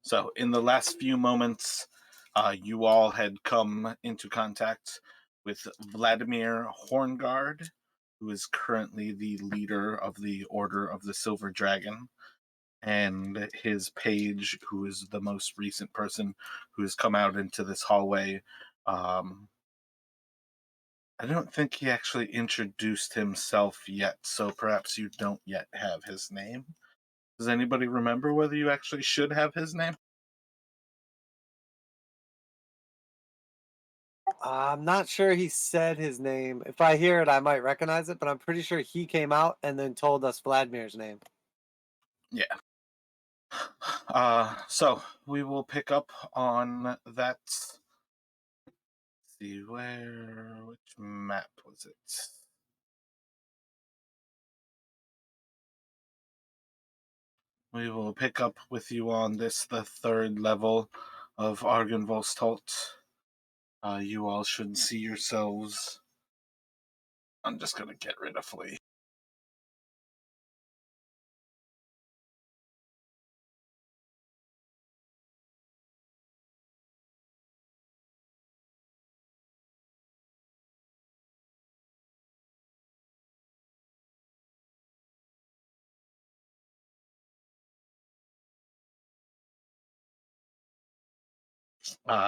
So, in the last few moments, you all had come into contact with Vladimir Horngard, who is currently the leader of the Order of the Silver Dragon, and his page, who is the most recent person who has come out into this hallway. Um, I don't think he actually introduced himself yet, so perhaps you don't yet have his name. Does anybody remember whether you actually should have his name? I'm not sure he said his name. If I hear it, I might recognize it, but I'm pretty sure he came out and then told us Vladimir's name. Yeah. So we will pick up on that. See which map was it? We will pick up with you on this, the third level of Argynvost. You all should see yourselves. I'm just gonna get rid of Flea.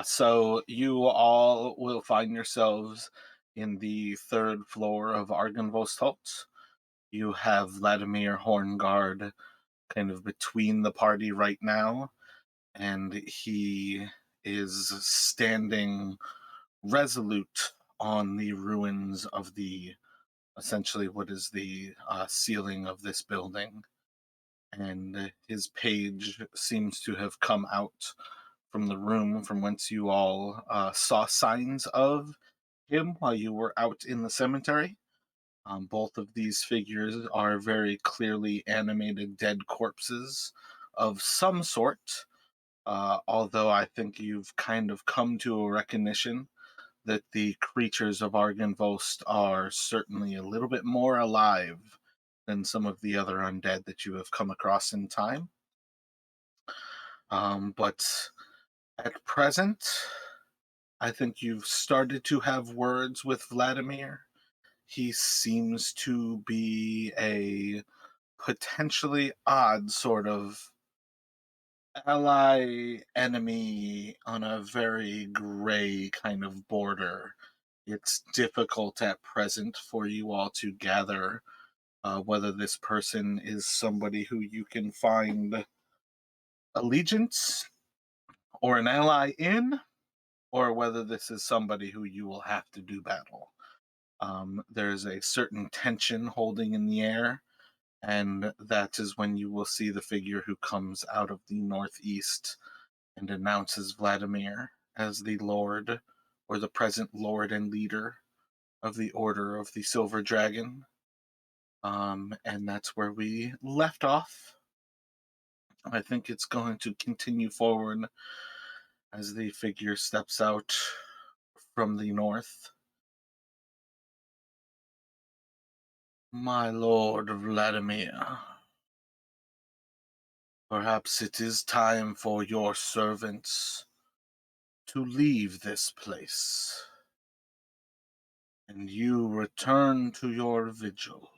So you all will find yourselves in the third floor of Argynvost. You have Vladimir Horngard kind of between the party right now, and he is standing resolute on the ruins of the essentially what is the ceiling of this building. And his page seems to have come out from the room from whence you all saw signs of him while you were out in the cemetery. Both of these figures are very clearly animated dead corpses of some sort, although I think you've kind of come to a recognition that the creatures of Argynvost are certainly a little bit more alive than some of the other undead that you have come across in time. But at present, I think you've started to have words with Vladimir. He seems to be a potentially odd sort of ally enemy on a very gray kind of border. It's difficult at present for you all to gather whether this person is somebody who you can find allegiance or an ally in, or whether this is somebody who you will have to do battle. There's a certain tension holding in the air, and that is when you will see the figure who comes out of the northeast and announces Vladimir as the Lord, or the present Lord and leader of the Order of the Silver Dragon. And that's where we left off. I think it's going to continue forward as the figure steps out from the north. My Lord Vladimir, perhaps it is time for your servants to leave this place, and you return to your vigil.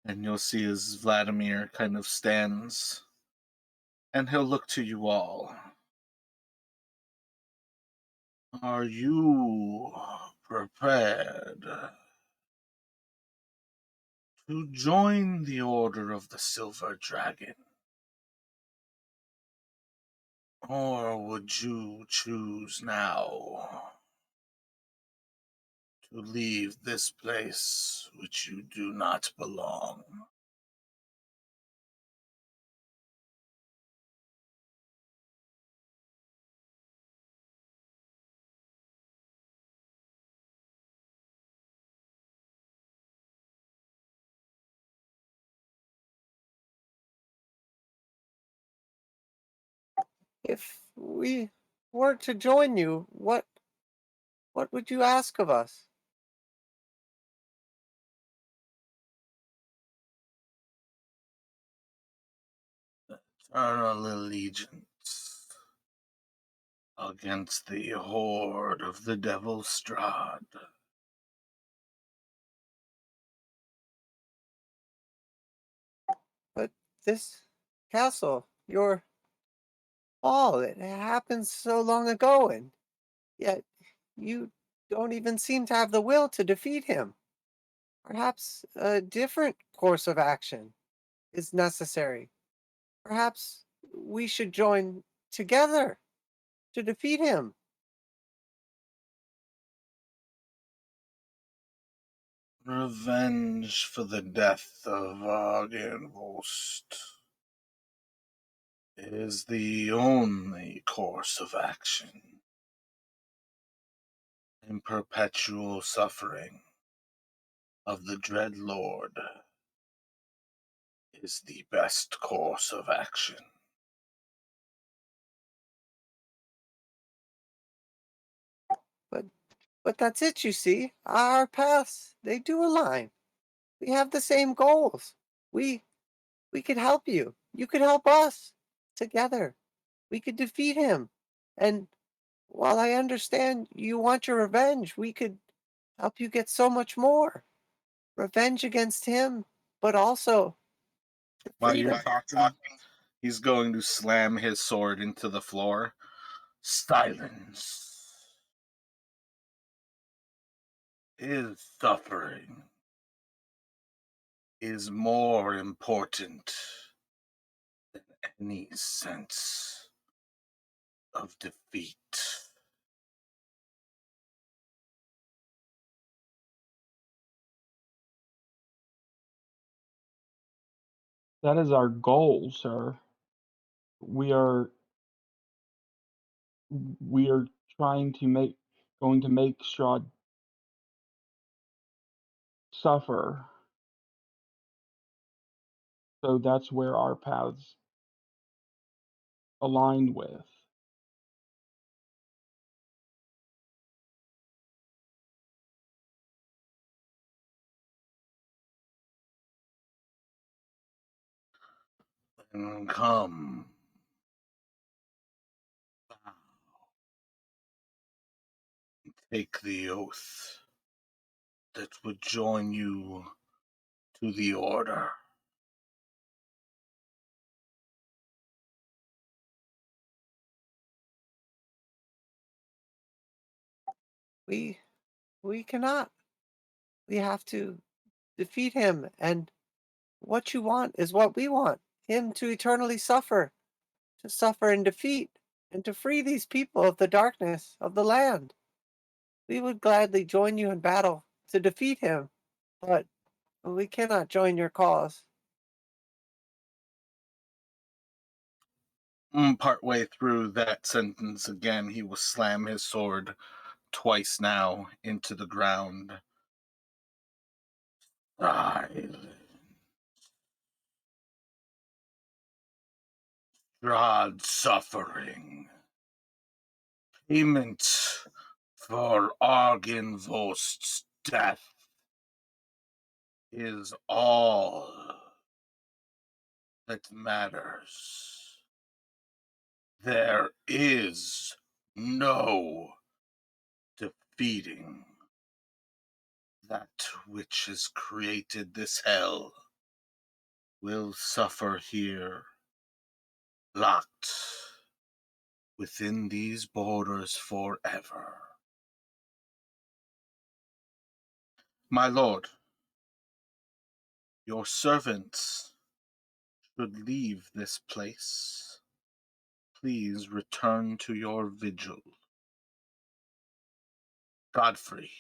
And you'll see as Vladimir kind of stands, and he'll look to you all. Are you prepared to join the Order of the Silver Dragon? Or would you choose now to leave this place which you do not belong? If we were to join you, what would you ask of us? eternal allegiance against the horde of the Devil Strahd. But this castle, your fall, it happened so long ago, and yet you don't even seem to have the will to defeat him. Perhaps a different course of action is necessary. Perhaps we should join together to defeat him. Revenge for the death of Argynvost is the only course of action. In perpetual suffering of the Dread Lord is the best course of action. But but that's it, you see. Our paths, they do align. We have the same goals. We we could help you. You could help us. Together, we could defeat him. And while I understand you want your revenge, we could help you get so much more. Revenge against him, but also While you're freedom. talking, he's going to slam his sword into the floor. Silence. His suffering is more important than any sense of defeat. That is our goal, sir. We are we are trying to make going to make Strahd suffer. So that's where our paths align with. Then come, bow, and take the oath that would join you to the order. We we cannot. We have to defeat him, and what you want is what we want. Him to eternally suffer, to suffer in defeat, and to free these people of the darkness of the land. We would gladly join you in battle to defeat him, but we cannot join your cause. Partway through that sentence again, he will slam his sword twice now into the ground. Silence. Strahd suffering. Payment for Argynvost's death is all that matters. There is no defeating that which has created this hell. Will suffer here, locked within these borders forever. My lord, your servants should leave this place. Please return to your vigil. Godfrey,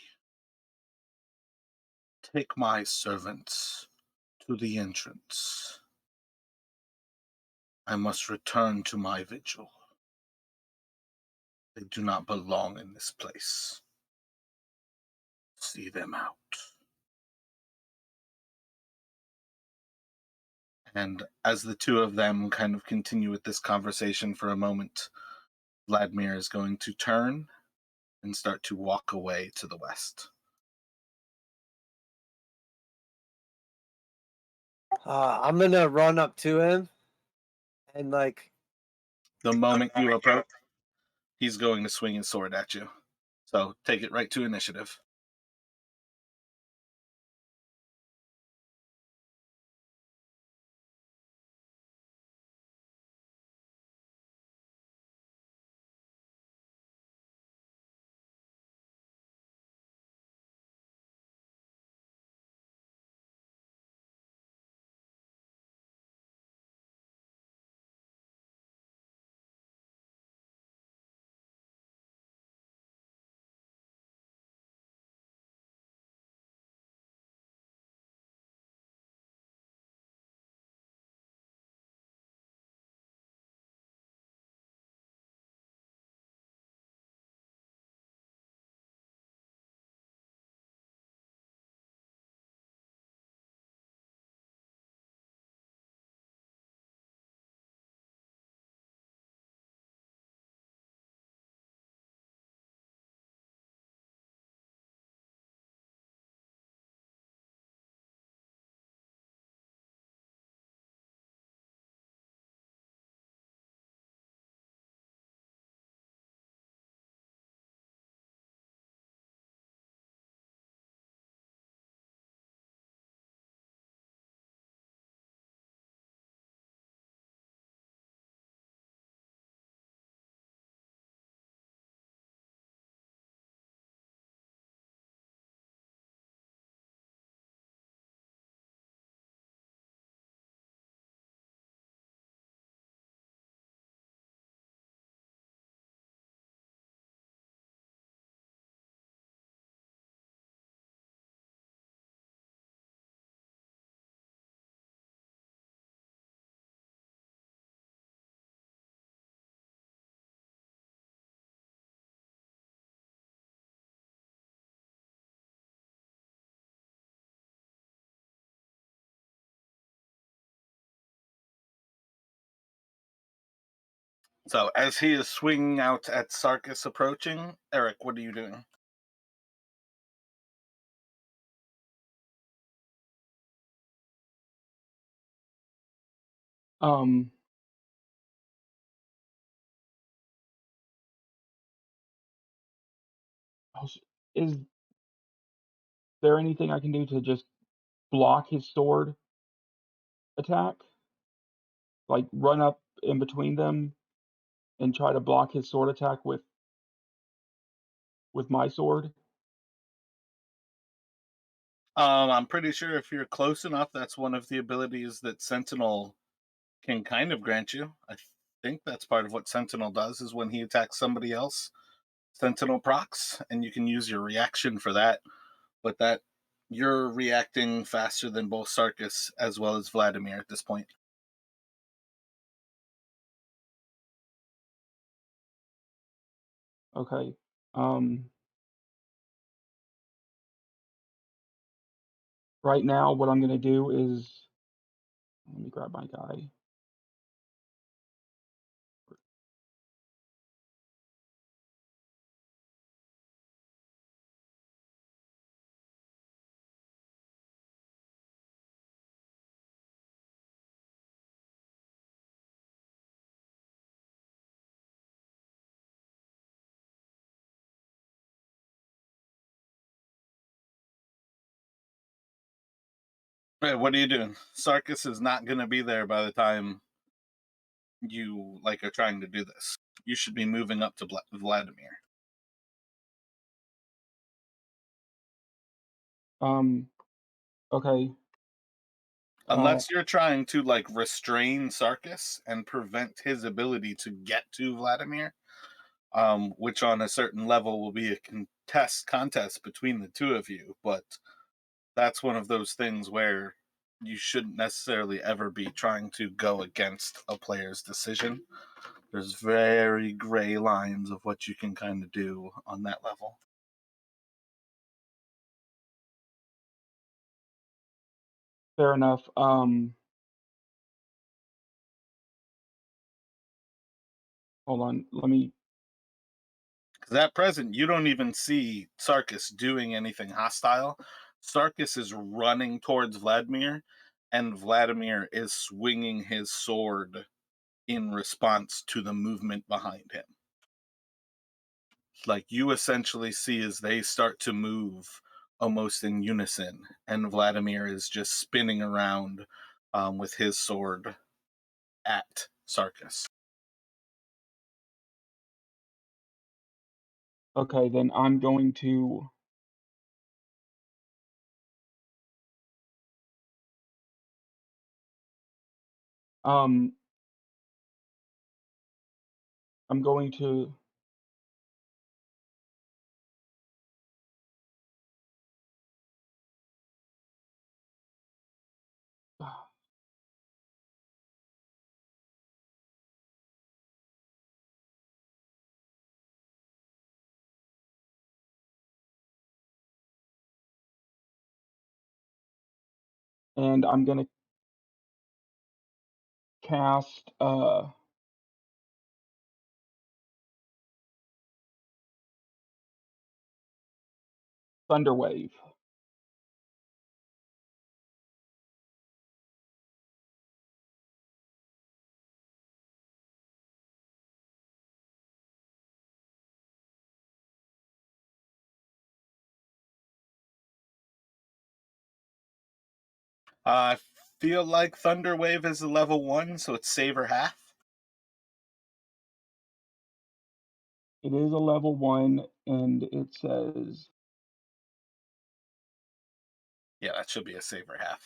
take my servants to the entrance. I must return to my vigil. They do not belong in this place. See them out. And as the two of them kind of continue with this conversation for a moment, Vladimir is going to turn and start to walk away to the west. I'm gonna run up to him And like, The moment you approach, he's going to swing his sword at you. So take it right to initiative. So as he is swinging out at Sarkis approaching, Eric, what are you doing? Um, I was- is there anything I can do to just block his sword attack? Like run up in between them and try to block his sword attack with my sword? I'm pretty sure if you're close enough, that's one of the abilities that Sentinel can kind of grant you. I think that's part of what Sentinel does is when he attacks somebody else, Sentinel procs, and you can use your reaction for that. But that you're reacting faster than both Sarkis as well as Vladimir at this point. Okay. Um, right now, what I'm gonna do is let me grab my guy. Right, what are you doing? Sarkis is not going to be there by the time you are trying to do this. You should be moving up to Vladimir. Um, okay. Uh, Unless you're trying to restrain Sarkis and prevent his ability to get to Vladimir, which on a certain level will be a contest between the two of you. But that's one of those things where you shouldn't necessarily ever be trying to go against a player's decision. There's very gray lines of what you can kind of do on that level. fair enough. Hold on. Let me. Because at present, you don't even see Sarkis doing anything hostile. Sarkis is running towards Vladimir, and Vladimir is swinging his sword in response to the movement behind him. Like you essentially see as they start to move almost in unison, and Vladimir is just spinning around with his sword at Sarkis. Okay, then I'm going to um I'm going to and I'm gonna cast Thunder Wave. I feel like Thunder Wave is a level 1, so it's save or half. It is a level 1, and it says Yeah, that should be a save or half.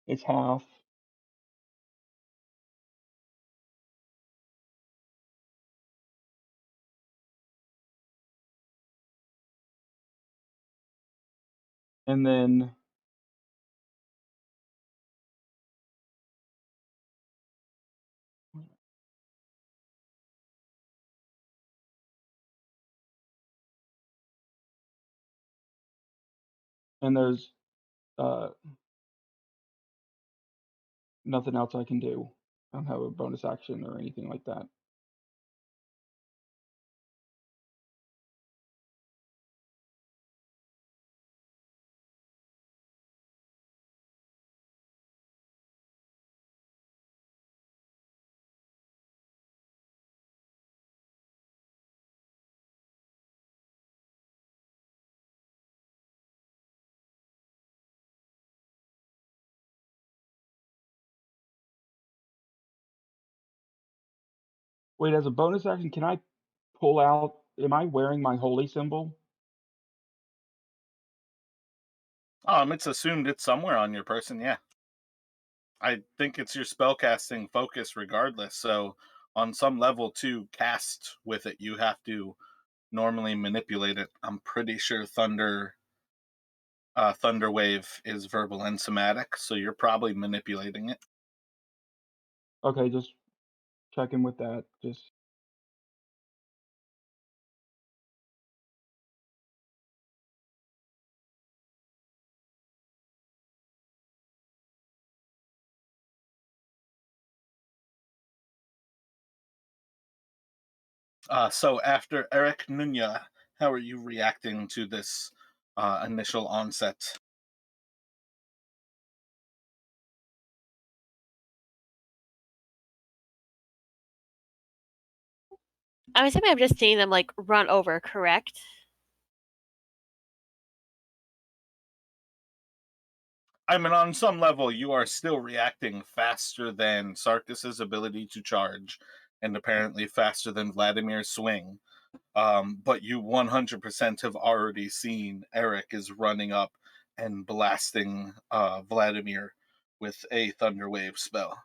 it's half. And then there's uh nothing else I can do. I don't have a bonus action or anything like that. Wait, as a bonus action, can I pull out am I wearing my holy symbol? It's assumed it's somewhere on your person, yeah. I think it's your spellcasting focus regardless, so on some level to cast with it, you have to normally manipulate it. I'm pretty sure Thunder Wave is verbal and somatic, so you're probably manipulating it. Okay, just checking with that. Just So after Eric Nunya, how are you reacting to this initial onset? I'm assuming I'm just seeing them like run over, correct? I mean, on some level, you are still reacting faster than Sarkis's ability to charge, and apparently faster than Vladimir's swing. But you 100% have already seen Eric is running up and blasting Vladimir with a Thunder Wave spell.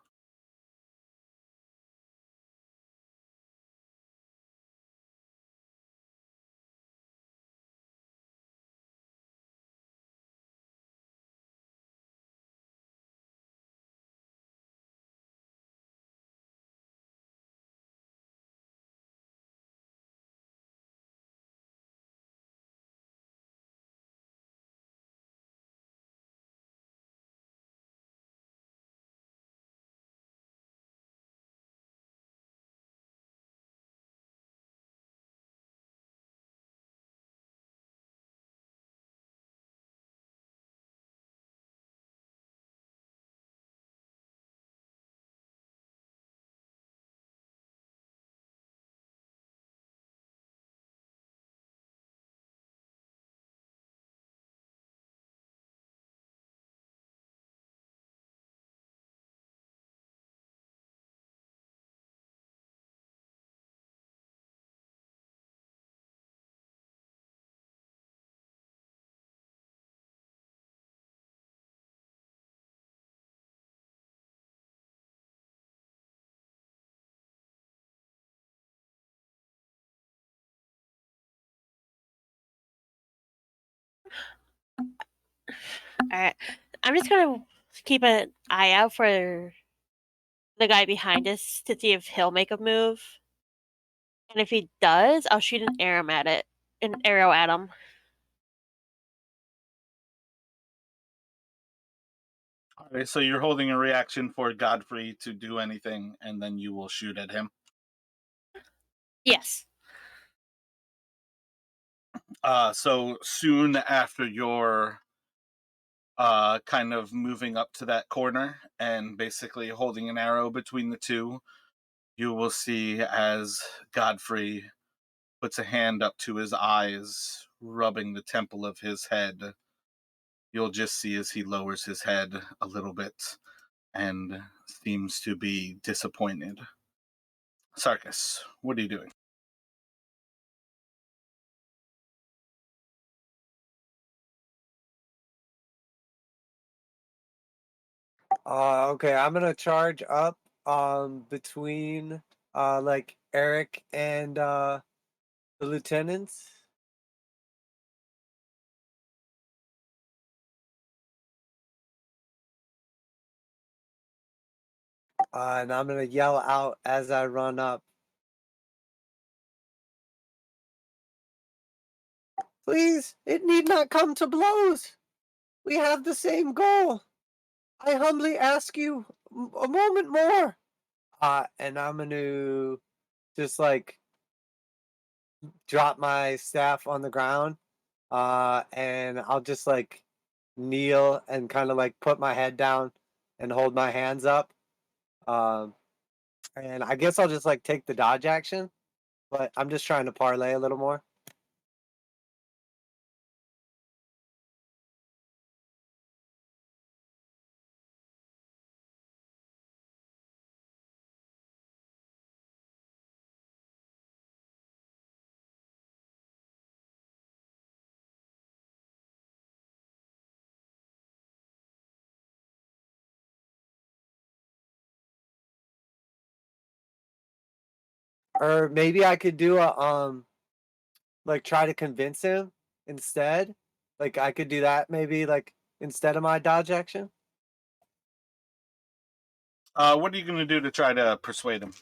Alright. I'm just gonna keep an eye out for the guy behind us to see if he'll make a move. And if he does, I'll shoot an arrow at him. All right, so you're holding a reaction for Godfrey to do anything, and then you will shoot at him. Yes. So soon after you're kind of moving up to that corner and basically holding an arrow between the two, you will see as Godfrey puts a hand up to his eyes, rubbing the temple of his head. You'll just see as he lowers his head a little bit and seems to be disappointed. Sarkis, what are you doing? Okay, I'm gonna charge up between like Eric and the lieutenants. And I'm gonna yell out as I run up. Please, it need not come to blows. We have the same goal. I humbly ask you a moment more. And I'm gonna just like drop my staff on the ground. And I'll just like kneel and kind of like put my head down and hold my hands up. Um, and I guess I'll just like take the dodge action, but I'm just trying to parlay a little more. Or maybe I could do a like try to convince him instead. Like I could do that maybe like instead of my dodge action. What are you going to do to try to persuade him?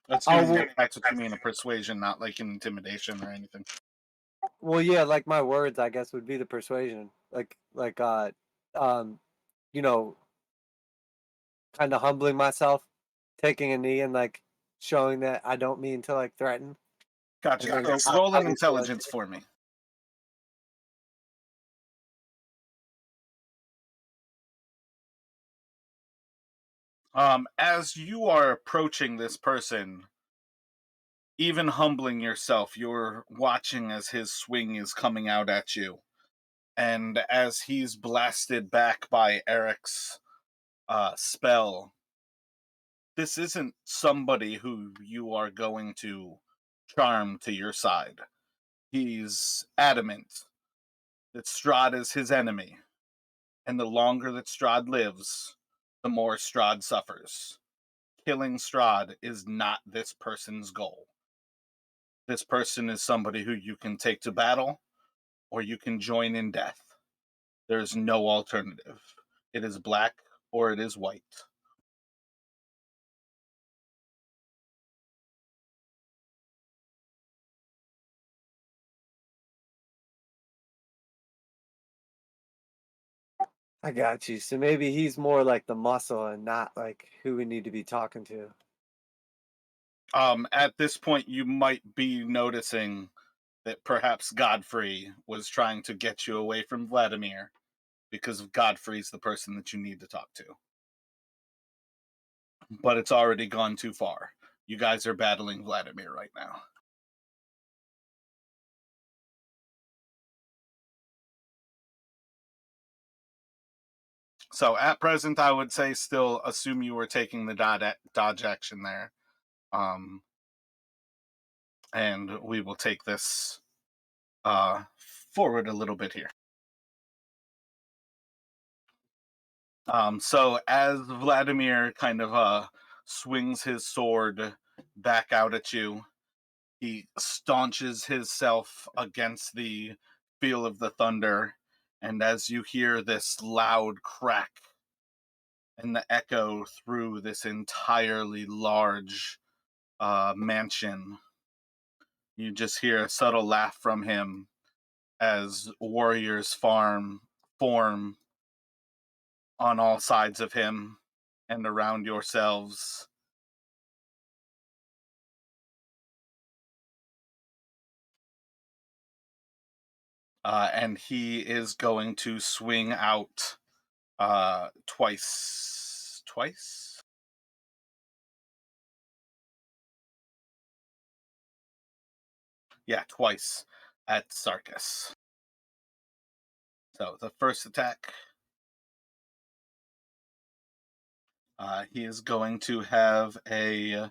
Assuming that's what you mean, a persuasion, not like an intimidation or anything. Well, yeah, like my words, I guess, would be the persuasion. Um, you know, kind of humbling myself, taking a knee, and like showing that I don't mean to like threaten. Gotcha. So roll an intelligence for me. As you are approaching this person, even humbling yourself, you're watching as his swing is coming out at you. And as he's blasted back by Eric's spell, this isn't somebody who you are going to charm to your side. He's adamant that Strahd is his enemy, and the longer that Strahd lives, the more Strahd suffers. Killing Strahd is not this person's goal. This person is somebody who you can take to battle, or you can join in death. There's no alternative. It is black or it is white. I got you. So maybe he's more like the muscle and not like who we need to be talking to. At this point, you might be noticing that perhaps Godfrey was trying to get you away from Vladimir because Godfrey's the person that you need to talk to. But it's already gone too far. You guys are battling Vladimir right now. So at present, I would say still assume you were taking the dodge action there. And we will take this forward a little bit here. So as Vladimir kind of swings his sword back out at you, he staunches himself against the feel of the thunder, and as you hear this loud crack and the echo through this entirely large mansion, you just hear a subtle laugh from him as warriors form on all sides of him and around yourselves. And he is going to swing out twice. Twice? Yeah, twice at Sarkis. So the first attack, he is going to have a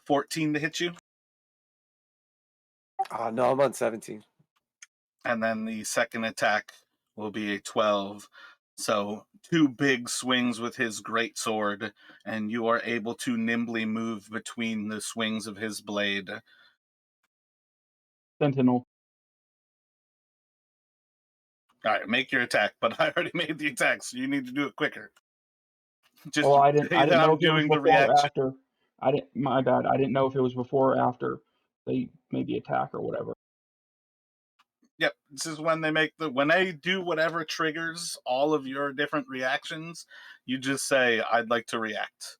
14 to hit you. No, I'm on 17. And then the second attack will be a 12. So 2 big swings with his great sword, and you are able to nimbly move between the swings of his blade. Sentinel. All right, make your attack, but I already made the attack, so you need to do it quicker. Just Oh, I say didn't that know I'm if it was doing the before or reaction. after. My bad. I didn't know if it was before or after they maybe attack or whatever. Yep, this is when they do whatever triggers all of your different reactions. You just say, "I'd like to react."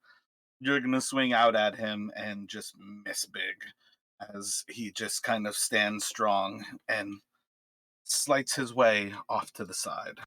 You're gonna swing out at him and just miss big, as he just kind of stands strong and slides his way off to the side.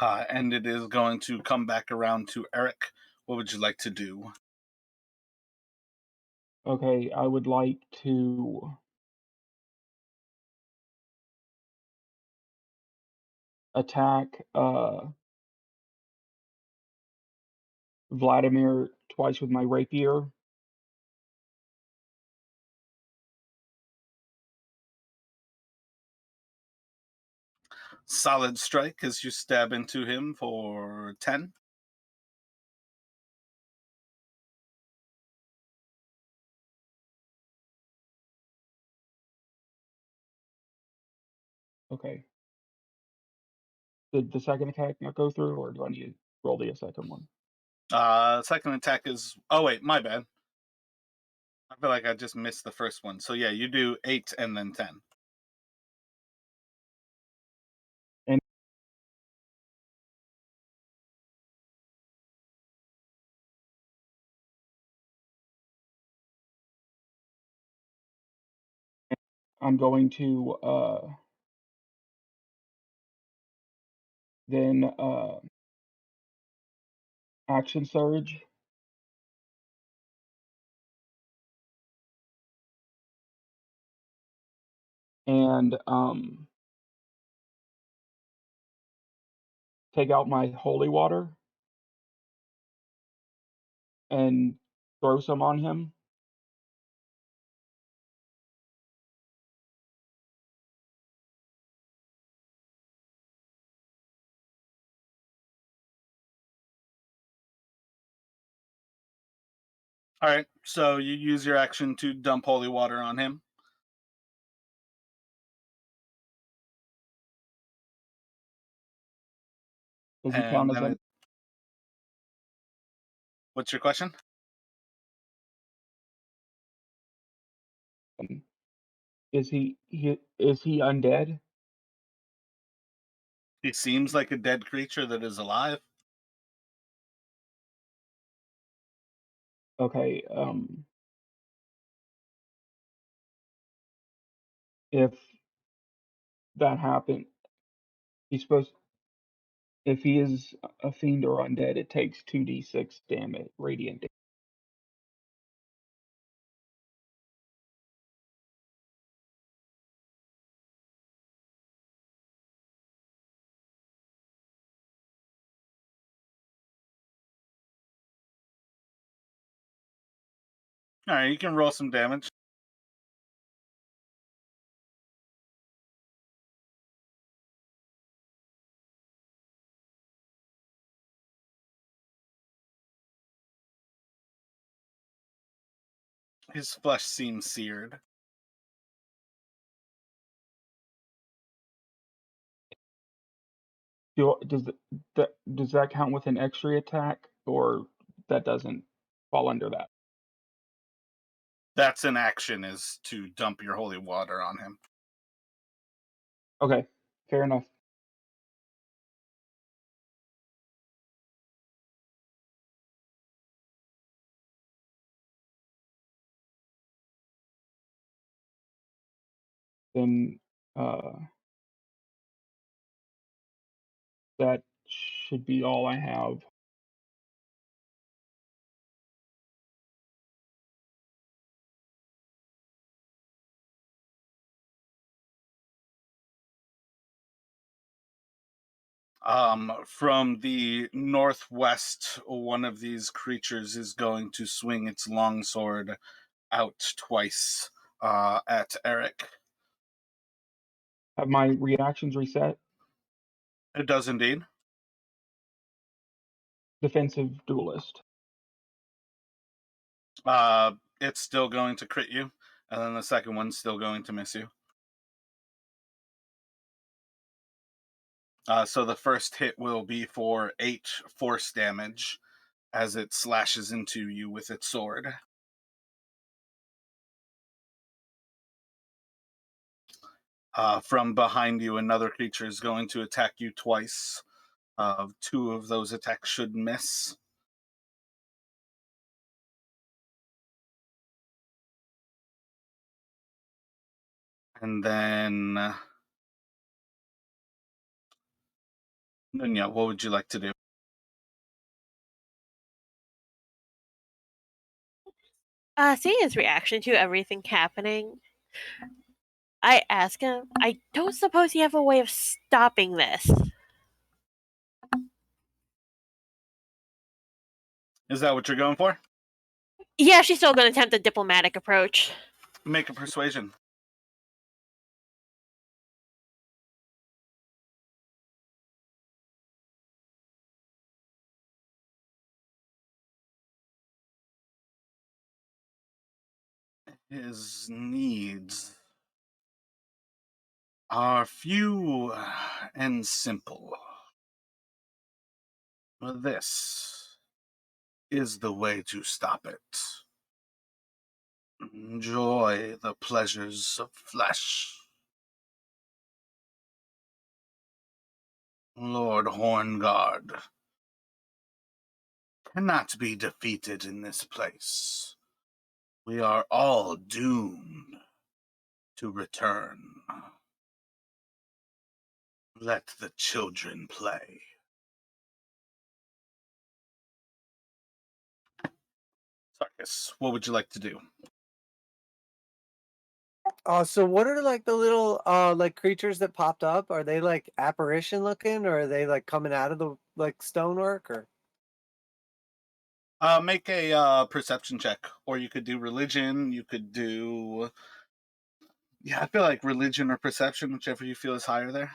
And it is going to come back around to Eric. What would you like to do? Okay, I would like to attack Vladimir twice with my rapier. Solid strike as you stab into him for 10. Okay. Did the second attack not go through, or do I need to roll the second one? Second attack is... Oh, wait, my bad. I feel like I just missed the first one. So yeah, you do 8 and then 10. And I'm going to then action surge. And take out my holy water and throw some on him. All right, so you use your action to dump holy water on him. Does he And count as then what's your question? Is he undead? He seems like a dead creature that is alive. Okay, if that happened, he's supposed if he is a fiend or undead, it takes 2d6 damage, radiant damage. All right, you can roll some damage. His flesh seems seared. Does that count with an extra attack, or that doesn't fall under that? That's an action, is to dump your holy water on him. Okay, fair enough. Then that should be all I have. From the northwest, one of these creatures is going to swing its longsword out twice at Eric. Have my reactions reset? It does indeed. Defensive duelist. It's still going to crit you, and then the second one's still going to miss you. So the first hit will be for 8 force damage as it slashes into you with its sword. From behind you, another creature is going to attack you twice. 2 of those attacks should miss. And then, yeah, what would you like to do? Seeing his reaction to everything happening, I ask him, I don't suppose you have a way of stopping this. Is that what you're going for? Yeah, she's still going to attempt a diplomatic approach. Make a persuasion. His needs are few and simple. This is the way to stop it. Enjoy the pleasures of flesh. Lord Horngard cannot be defeated in this place. We are all doomed to return. Let the children play. Sarkis, what would you like to do? So what are like the little like creatures that popped up? Are they like apparition looking, or are they like coming out of the like stonework, or? Make a perception check, or you could do religion. You could do, yeah, I feel like religion or perception, whichever you feel is higher there.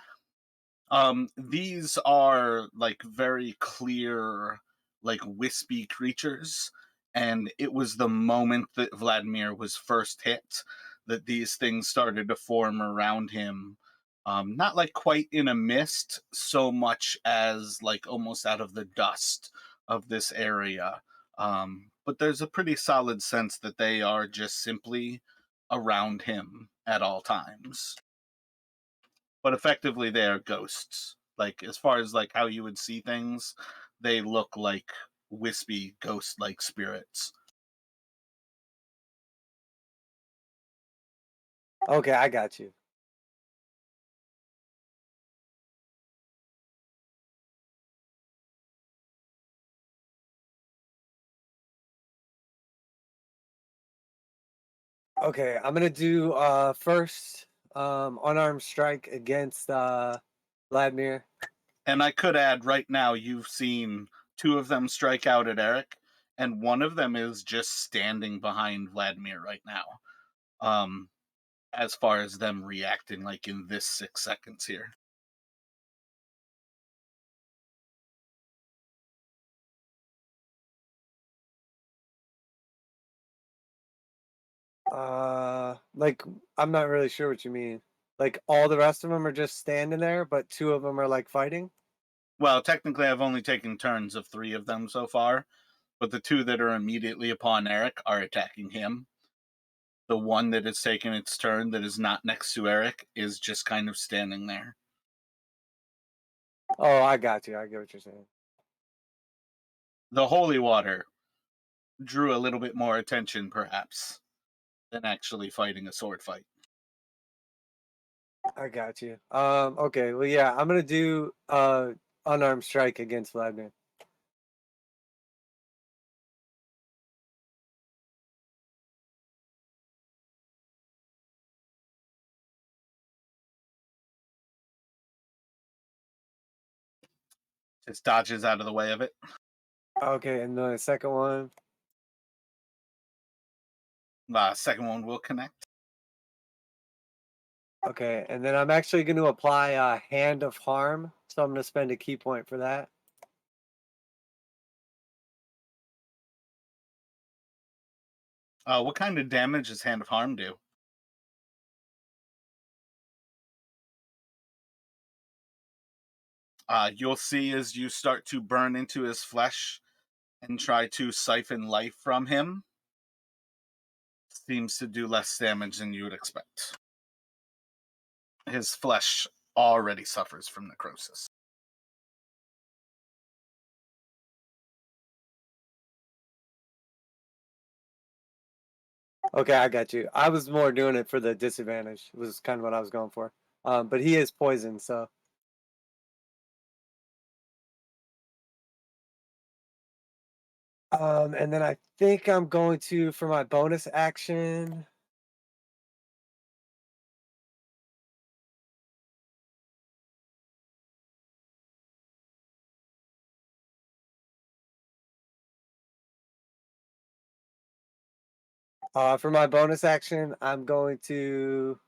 These are like very clear, like wispy creatures, and it was the moment that Vladimir was first hit that these things started to form around him. Not like quite in a mist, so much as like almost out of the dust of this area. But there's a pretty solid sense that they are just simply around him. at all times. But effectively, they are ghosts. Like, as far as like how you would see things, they look like wispy ghost-like spirits. Okay, I got you. Okay, I'm gonna do first unarmed strike against Vladimir. And I could add right now, you've seen two of them strike out at Eric, and one of them is just standing behind Vladimir right now. As far as them reacting, like in this 6 seconds here. Like I'm not really sure what you mean. Like all the rest of them are just standing there, but two of them are like fighting. Well, technically, I've only taken turns of 3 of them so far, but the 2 that are immediately upon Eric are attacking him. The one that has taken its turn that is not next to Eric is just kind of standing there. Oh, I got you. I get what you're saying. The holy water drew a little bit more attention, perhaps, than actually fighting a sword fight. I got you. Okay. Well, yeah, I'm gonna do unarmed strike against Vladimir. Just dodges out of the way of it. Okay, and the second one. Second one will connect. Okay, and then I'm actually going to apply a Hand of Harm, so I'm going to spend a key point for that. What kind of damage does Hand of Harm do? You'll see as you start to burn into his flesh and try to siphon life from him, seems to do less damage than you would expect. His flesh already suffers from necrosis. Okay, I got you. I was more doing it for the disadvantage. Was kind of what I was going for. But he is poisoned, so. And then I think I'm going to, for my bonus action. For my bonus action, I'm going to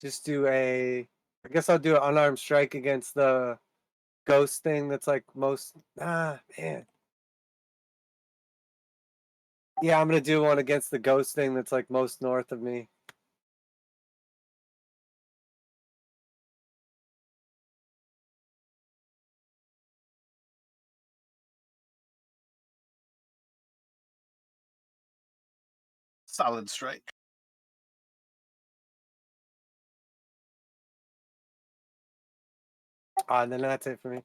just do I guess I'll do an unarmed strike against the ghost thing that's like most. Man. Yeah, I'm going to do one against the ghost thing that's like most north of me. Solid strike. And then that's it for me.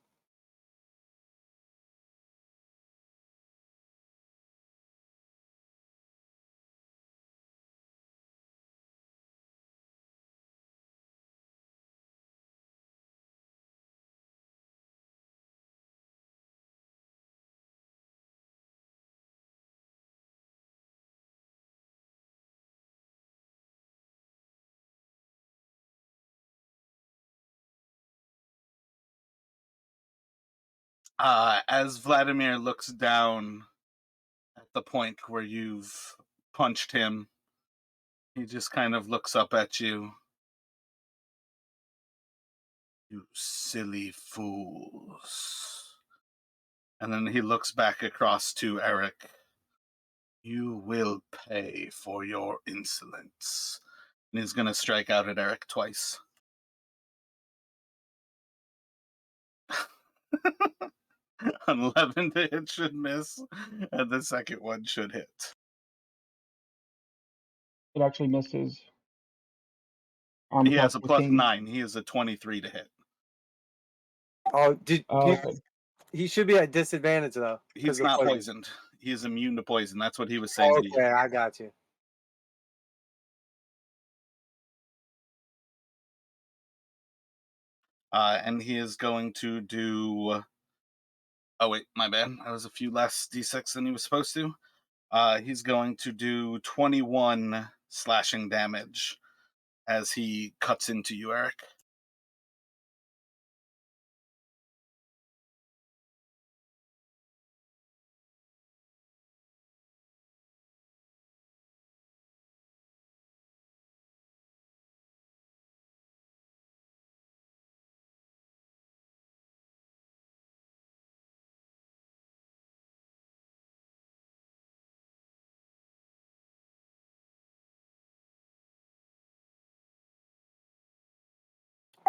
As Vladimir looks down at the point where you've punched him, he just kind of looks up at you. You silly fools. And then he looks back across to Eric. You will pay for your insolence. And he's going to strike out at Eric twice. An 11 to hit should miss, and the second one should hit. It actually misses. Armor He class has a 15. +9. He is a 23 to hit. Oh, Okay. he should be at disadvantage though. He's of not poison. poisoned. He is immune to poison. That's what he was saying to you. Okay, I got you. And he is going to do. Oh wait, my bad. That was a few less d6 than he was supposed to. He's going to do 21 slashing damage as he cuts into you, Eric.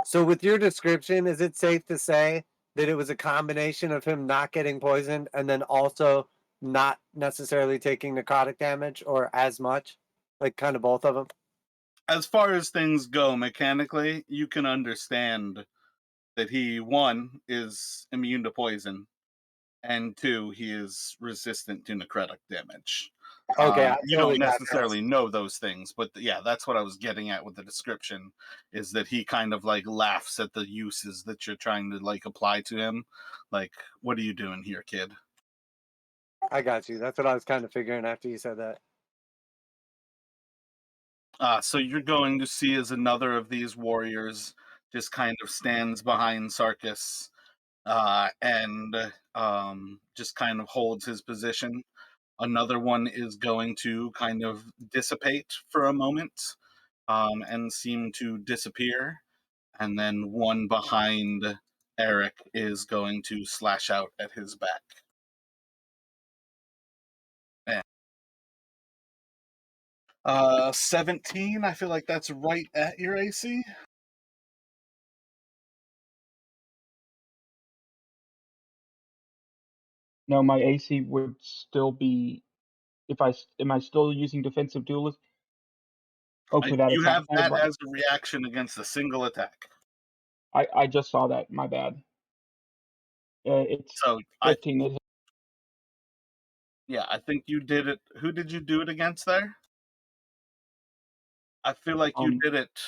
So, with your description, is it safe to say that it was a combination of him not getting poisoned and then also not necessarily taking necrotic damage or as much? Like, kind of both of them? As far as things go mechanically, you can understand that he, one, is immune to poison, and two, he is resistant to necrotic damage. Okay, I You totally don't got necessarily know those things, but yeah, that's what I was getting at with the description, is that he kind of like laughs at the uses that you're trying to like apply to him. Like, what are you doing here, kid? I got you. That's what I was kind of figuring after you said that. So you're going to see as another of these warriors just kind of stands behind Sarkis and just kind of holds his position. Another one is going to kind of dissipate for a moment and seem to disappear. And then one behind Eric is going to slash out at his back. 17, I feel like that's right at your AC. No, my AC would still be. If I am I still using defensive duelist? Oh, for that You attack. have that as a reaction against a single attack. I just saw that. My bad. It's So 15. I think you did it. Who did you do it against there? I feel like you did it.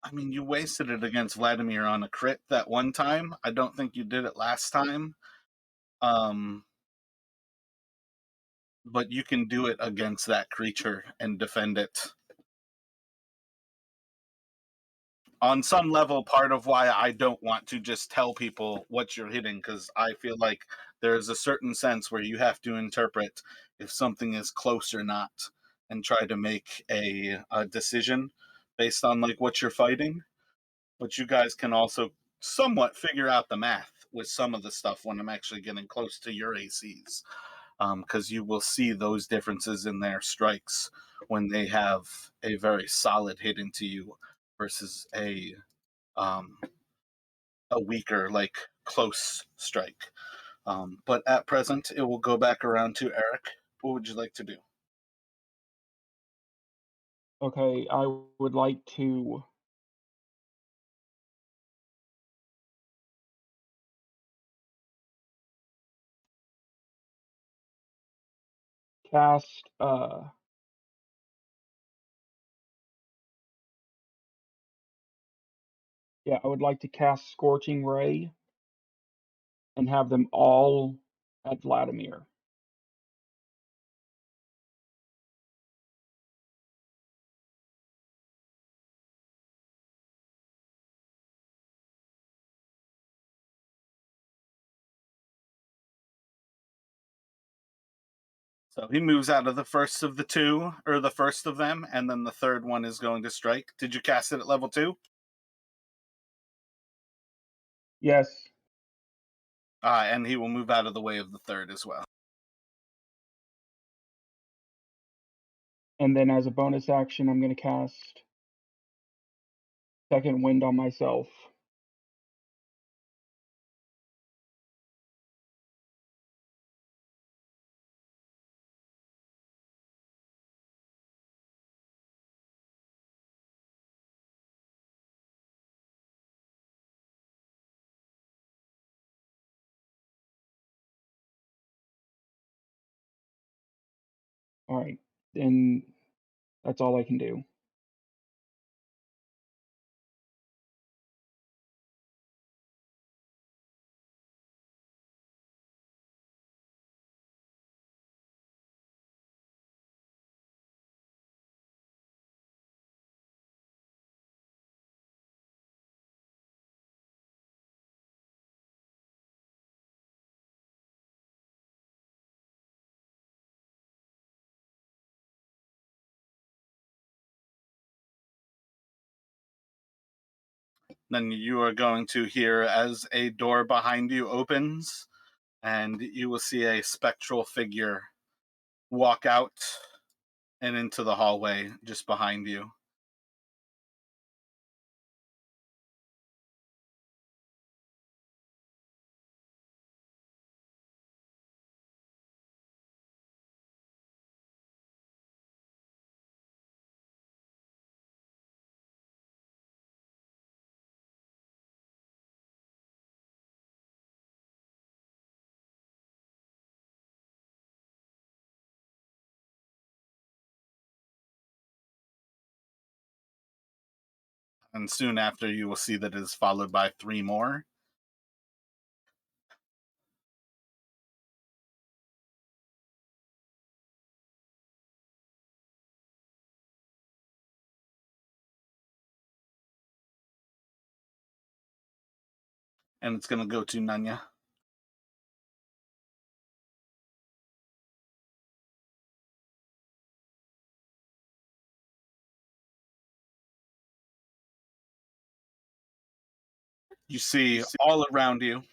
I mean, you wasted it against Vladimir on a crit that one time. I don't think you did it last time. But you can do it against that creature and defend it. On some level, part of why I don't want to just tell people what you're hitting, because I feel like there's a certain sense where you have to interpret if something is close or not and try to make a decision based on like what you're fighting. But you guys can also somewhat figure out the math with some of the stuff when I'm actually getting close to your ACs, because you will see those differences in their strikes when they have a very solid hit into you versus a weaker, like close strike. But at present, it will go back around to Eric. What would you like to do? Okay, I would like to cast I would like to cast Scorching Ray and have them all at Vladimir. So he moves out of the first of the two, or the first of them, and then the third one is going to strike. Did you cast it at level 2? Yes. And he will move out of the way of the third as well. And then as a bonus action, I'm going to cast Second Wind on myself. Alright, then that's all I can do. Then you are going to hear as a door behind you opens, and you will see a spectral figure walk out and into the hallway just behind you. And soon after, you will see that it is followed by 3 more. And it's going to go to Nanya. You see all around you,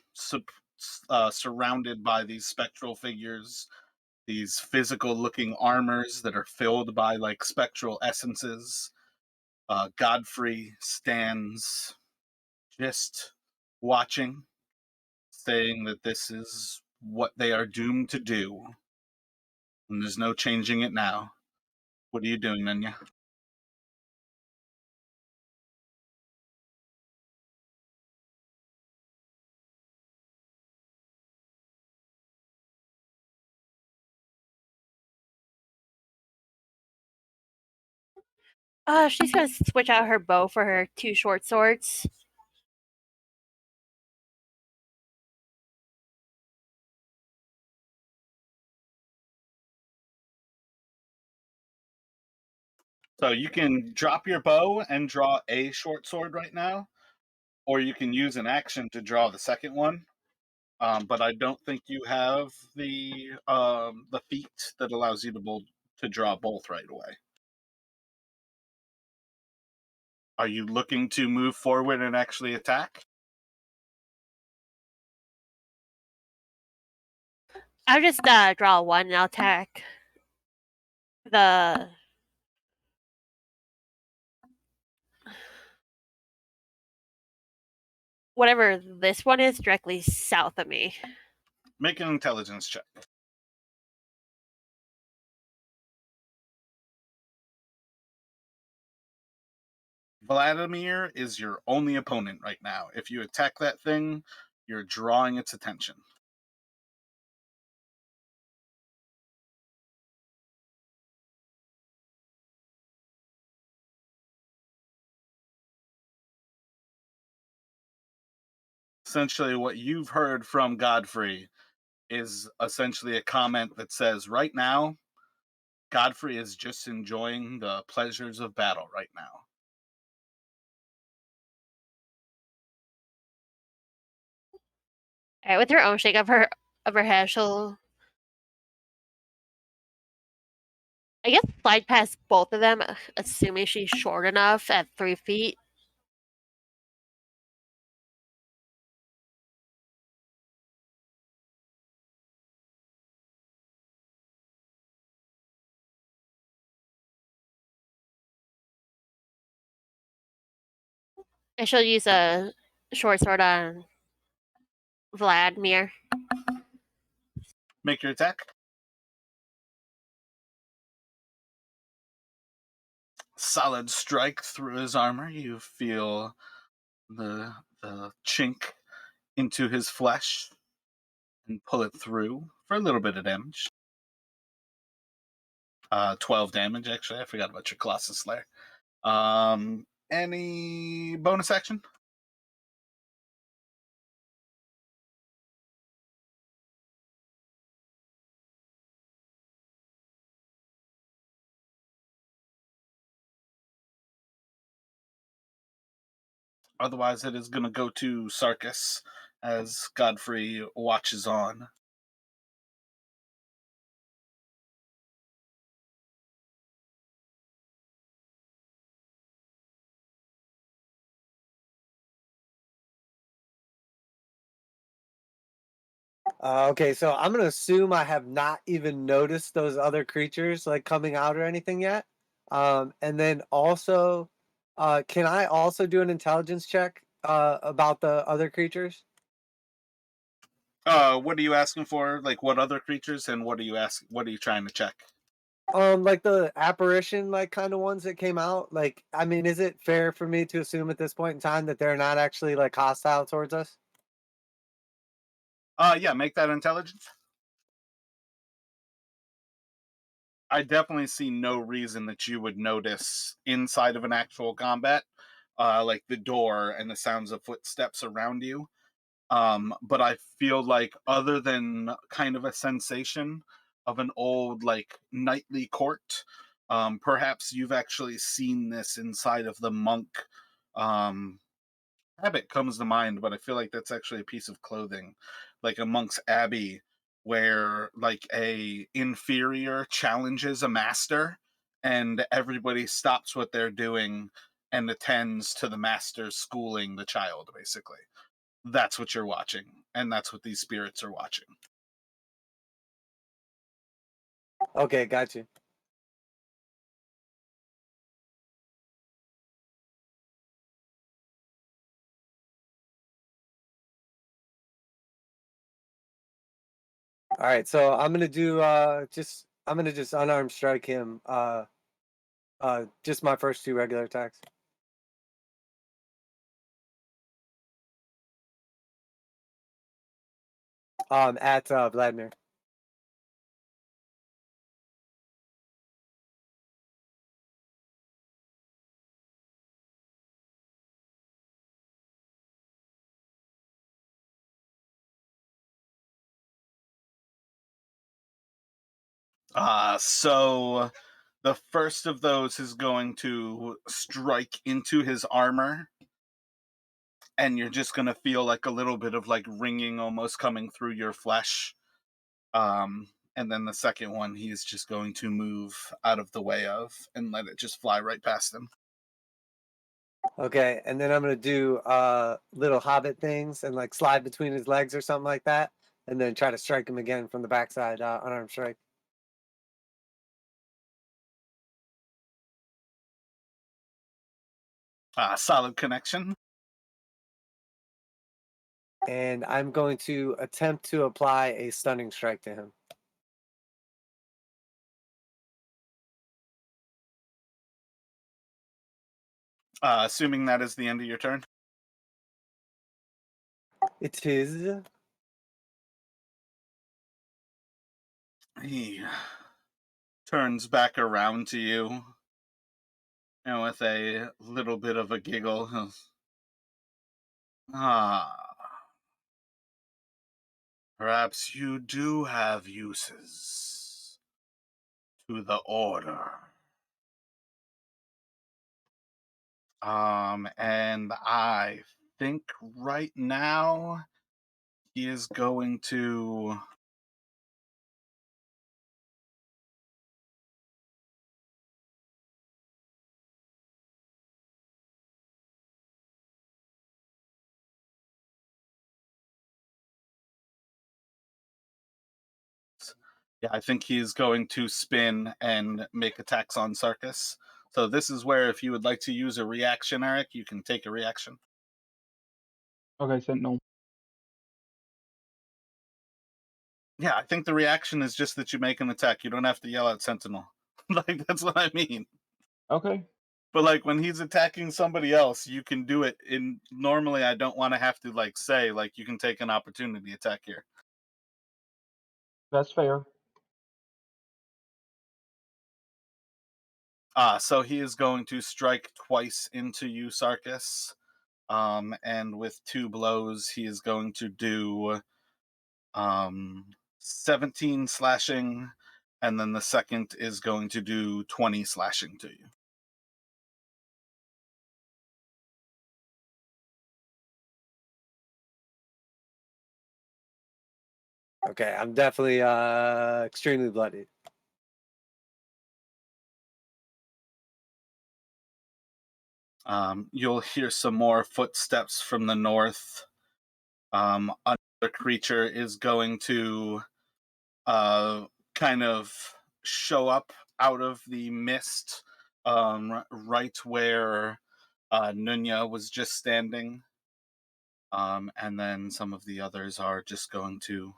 surrounded by these spectral figures, these physical looking armors that are filled by like spectral essences. Godfrey stands just watching, saying that this is what they are doomed to do, and there's no changing it now. What are you doing, Nanya? She's gonna switch out her bow for her 2 short swords. So you can drop your bow and draw a short sword right now, or you can use an action to draw the second one. But I don't think you have the feat that allows you to draw both right away. Are you looking to move forward and actually attack? I'll just draw 1 and I'll attack the whatever this one is directly south of me. Make an intelligence check. Vladimir is your only opponent right now. If you attack that thing, you're drawing its attention. Essentially, what you've heard from Godfrey is essentially a comment that says, right now, Godfrey is just enjoying the pleasures of battle right now. Alright, with her own shake of her head, she'll I guess slide past both of them, assuming she's short enough at 3 feet. And she'll use a short sword on Vladimir. Make your attack. Solid strike through his armor. You feel the chink into his flesh and pull it through for a little bit of damage. 12 damage, actually. I forgot about your Colossus Slayer. Any bonus action? Otherwise, it is going to go to Sarkis as Godfrey watches on. Okay, so I'm gonna assume I have not even noticed those other creatures like coming out or anything yet. And then also, can I also do an intelligence check about the other creatures? What are you asking for? Like, what other creatures, and what are you asking? What are you trying to check? Like the apparition, like kind of ones that came out. Like, I mean, is it fair for me to assume at this point in time that they're not actually like hostile towards us? Yeah, make that intelligence. I definitely see no reason that you would notice inside of an actual combat, like the door and the sounds of footsteps around you. But I feel like, other than kind of a sensation of an old, like, knightly court, perhaps you've actually seen this inside of the monk. Um, Habit comes to mind, but I feel like that's actually a piece of clothing, like a monk's abbey, where like a inferior challenges a master, and everybody stops what they're doing and attends to the master's schooling the child. Basically, that's what you're watching, and that's what these spirits are watching. Okay, got you. All right, so I'm gonna do I'm gonna just unarmed strike him. Just my first two regular attacks. At Vladimir. So the first of those is going to strike into his armor, and you're just going to feel like a little bit of like ringing almost coming through your flesh. And then the second one, he's just going to move out of the way of and let it just fly right past him. Okay, and then I'm gonna do little hobbit things and like slide between his legs or something like that, and then try to strike him again from the backside, unarmed strike. Solid connection. And I'm going to attempt to apply a stunning strike to him. Assuming that is the end of your turn. It is. He turns back around to you, and with a little bit of a giggle, perhaps you do have uses to the order. And I think right now he is going to yeah, I think he's going to spin and make attacks on Sarkis. So this is where, if you would like to use a reaction, Eric, you can take a reaction. Okay, Sentinel. Yeah, I think the reaction is just that you make an attack. You don't have to yell at Sentinel. Like, that's what I mean. Okay. But like, when he's attacking somebody else, you can do it in normally I don't want to have to like say like you can take an opportunity attack here. That's fair. So he is going to strike twice into you, Sarkis. And with 2 blows, he is going to do 17 slashing, and then the second is going to do 20 slashing to you. Okay, I'm definitely extremely bloodied. You'll hear some more footsteps from the north. Another creature is going to kind of show up out of the mist, right where Nunya was just standing. And then some of the others are just going to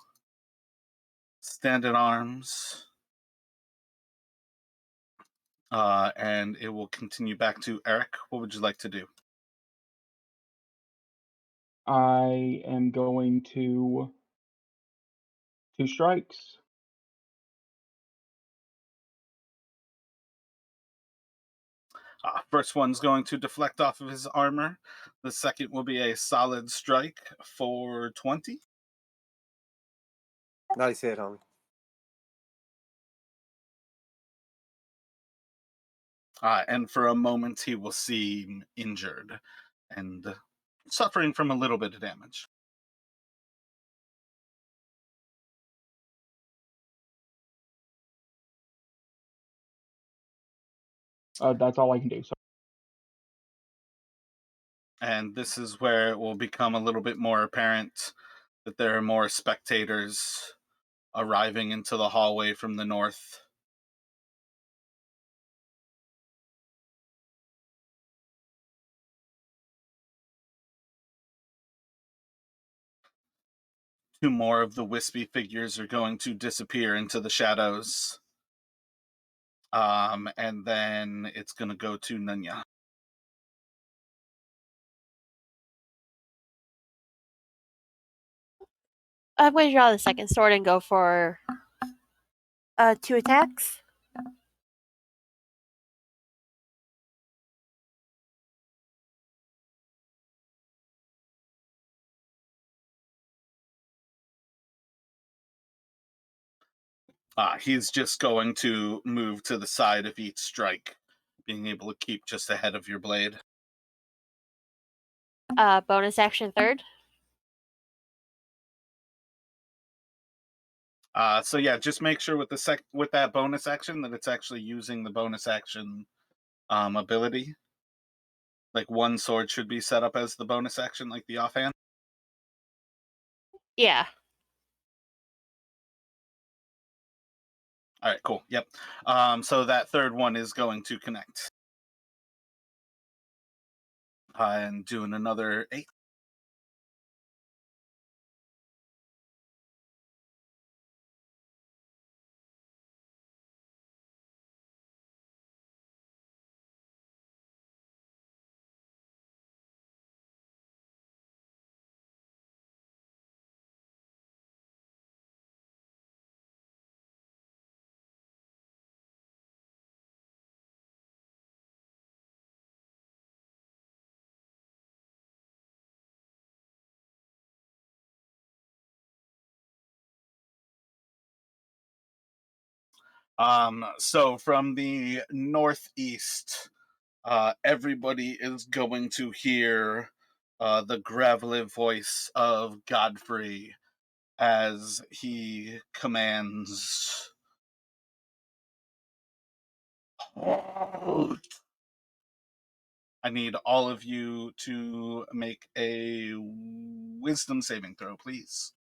stand in arms. And it will continue back to Eric. What would you like to do? I am going to 2 strikes. First one's going to deflect off of his armor. The second will be a solid strike for 20. Nice hit, homie. And for a moment, he will seem injured and suffering from a little bit of damage. That's all I can do. So And this is where it will become a little bit more apparent that there are more spectators arriving into the hallway from the north. Two more of the wispy figures are going to disappear into the shadows. And then it's going to go to Nunya. I'm going to draw the second sword and go for 2 attacks. He's just going to move to the side of each strike, being able to keep just ahead of your blade. Bonus action third. So yeah, just make sure with with that bonus action that it's actually using the bonus action ability. Like one sword should be set up as the bonus action, like the offhand. Yeah. All right, cool. Yep. So that third one is going to connect. And doing another 8. So from the northeast, everybody is going to hear the gravelly voice of Godfrey as he commands, "Halt!" I need all of you to make a wisdom saving throw, please.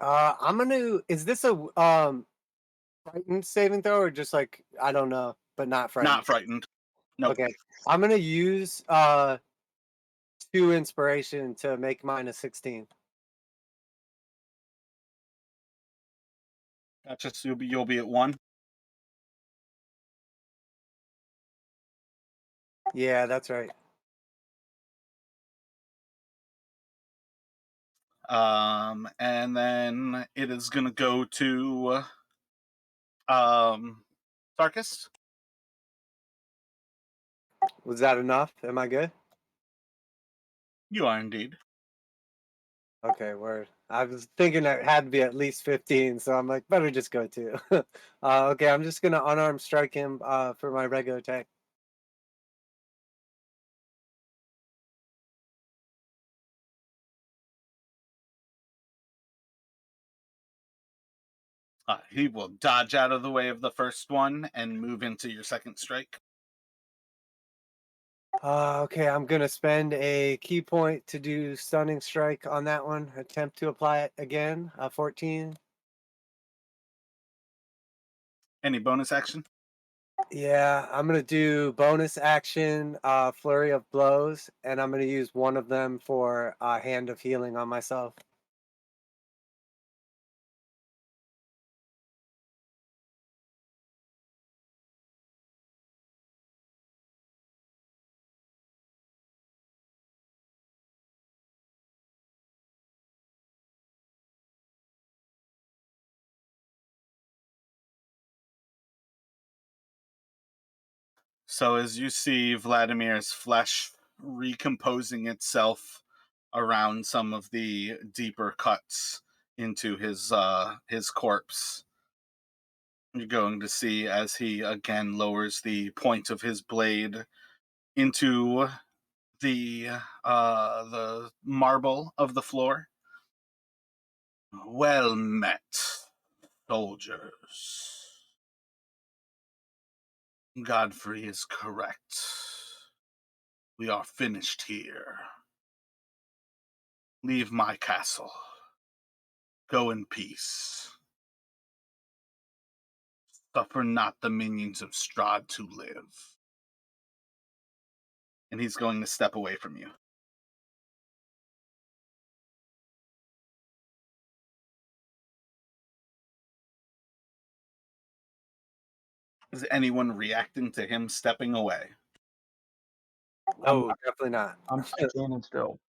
I'm gonna. Is this a frightened saving throw or just like I don't know, but not frightened? Not frightened. Nope. Okay, I'm gonna use 2 inspiration to make mine a 16. Gotcha. So you'll be at 1. Yeah, that's right. And then it is going to go to Sarkis. Was that enough? Am I good? You are indeed. Okay, word. I was thinking it had to be at least 15, so I'm like, better just go 2. Okay, I'm just gonna unarmed strike him for my regular attack. He will dodge out of the way of the first one and move into your second strike. Okay, I'm gonna spend a key point to do stunning strike on that one. Attempt to apply it again. 14. Any bonus action? Yeah, I'm gonna do bonus action, flurry of blows, and I'm gonna use one of them for hand of healing on myself. So as you see Vladimir's flesh recomposing itself around some of the deeper cuts into his corpse, you're going to see as he again lowers the point of his blade into the marble of the floor. Well met, soldiers. Godfrey is correct. We are finished here. Leave my castle. Go in peace. Suffer not the minions of Strahd to live. And he's going to step away from you. Is anyone reacting to him stepping away? Oh, definitely not. I'm standing still.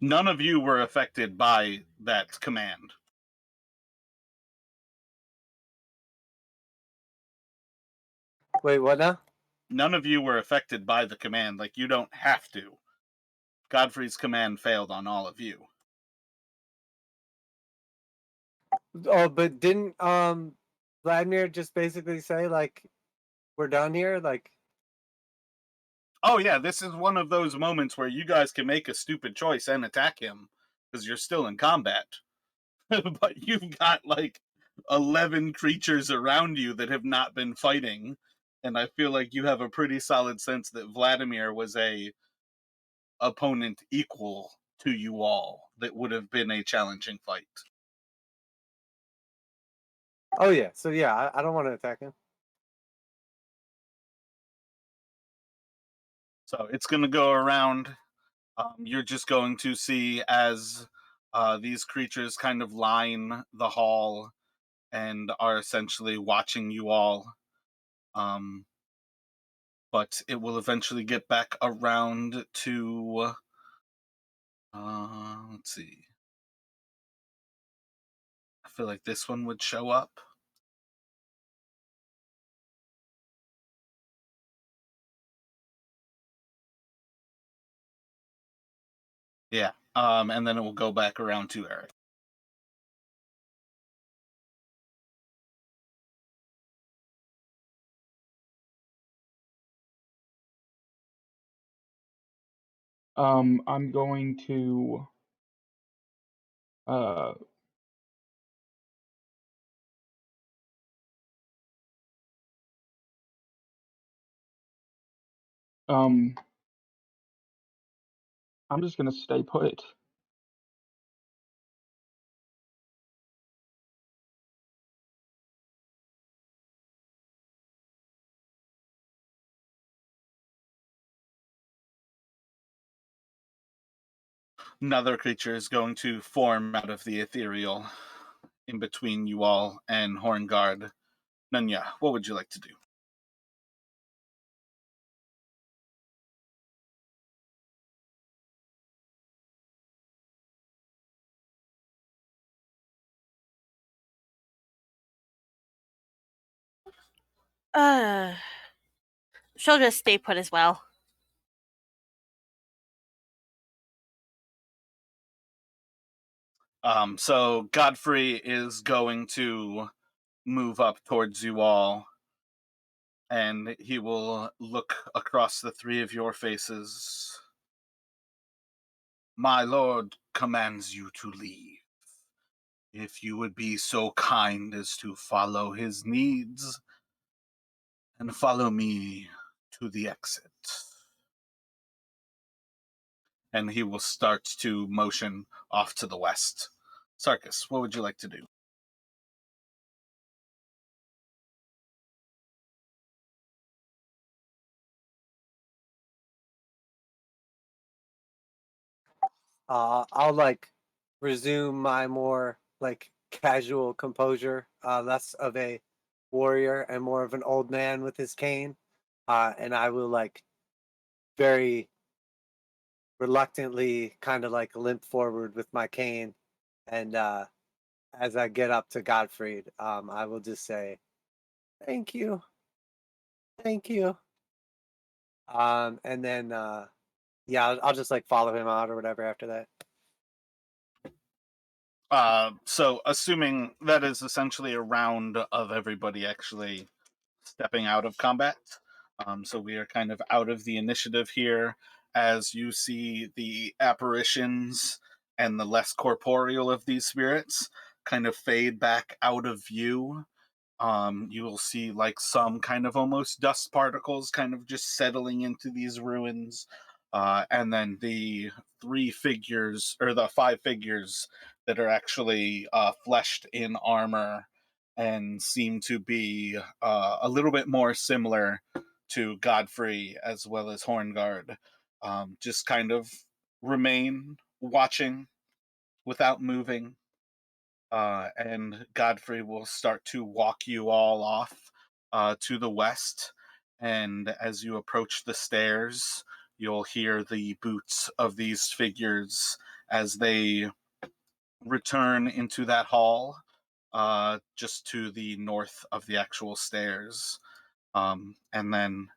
None of you were affected by that command. Wait, what now? None of you were affected by the command. Like, you don't have to. Godfrey's command failed on all of you. Oh, but didn't Vladimir just basically say like we're done here? Like, Oh yeah, this is one of those moments where you guys can make a stupid choice and attack him because you're still in combat. But you've got like 11 creatures around you that have not been fighting, and I feel like you have a pretty solid sense that Vladimir was a opponent equal to you all that would have been a challenging fight. oh yeah, so yeah, I don't want to attack him. So it's going to go around. You're just going to see as these creatures kind of line the hall and are essentially watching you all. But it will eventually get back around to. Let's see. I feel like this one would show up. Yeah. And then it will go back around to Eric. I'm going to I'm just gonna stay put. Another creature is going to form out of the ethereal in between you all and Horngard. Nunya, what would you like to do? She'll just stay put as well. So Godfrey is going to move up towards you all, and he will look across the three of your faces. My lord commands you to leave. If you would be so kind as to follow his needs and follow me to the exit. And he will start to motion off to the west. Sarkis, what would you like to do? I'll resume my more casual composure, less of a warrior and more of an old man with his cane. And I will very reluctantly kind of limp forward with my cane. And as I get up to Gottfried, I will just say, "Thank you, thank you." And then yeah, I'll just follow him out or whatever after that. So assuming that is essentially a round of everybody actually stepping out of combat. So we are kind of out of the initiative here as you see the apparitions and the less corporeal of these spirits kind of fade back out of view. You will see some kind of almost dust particles kind of just settling into these ruins. And then the five figures that are actually fleshed in armor and seem to be a little bit more similar to Godfrey as well as Horngard, just kind of remain watching without moving. And Godfrey will start to walk you all off to the west. And as you approach the stairs, you'll hear the boots of these figures as they return into that hall just to the north of the actual stairs. And then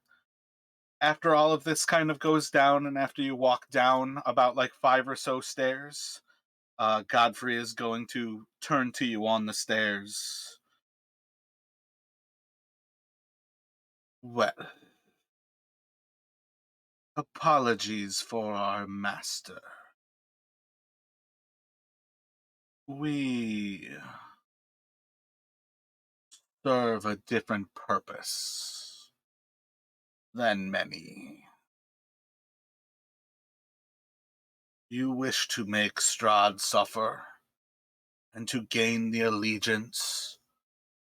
after all of this kind of goes down, and after you walk down about 5 or so stairs, Godfrey is going to turn to you on the stairs. Well, apologies for our master. We serve a different purpose than many. You wish to make Strahd suffer and to gain the allegiance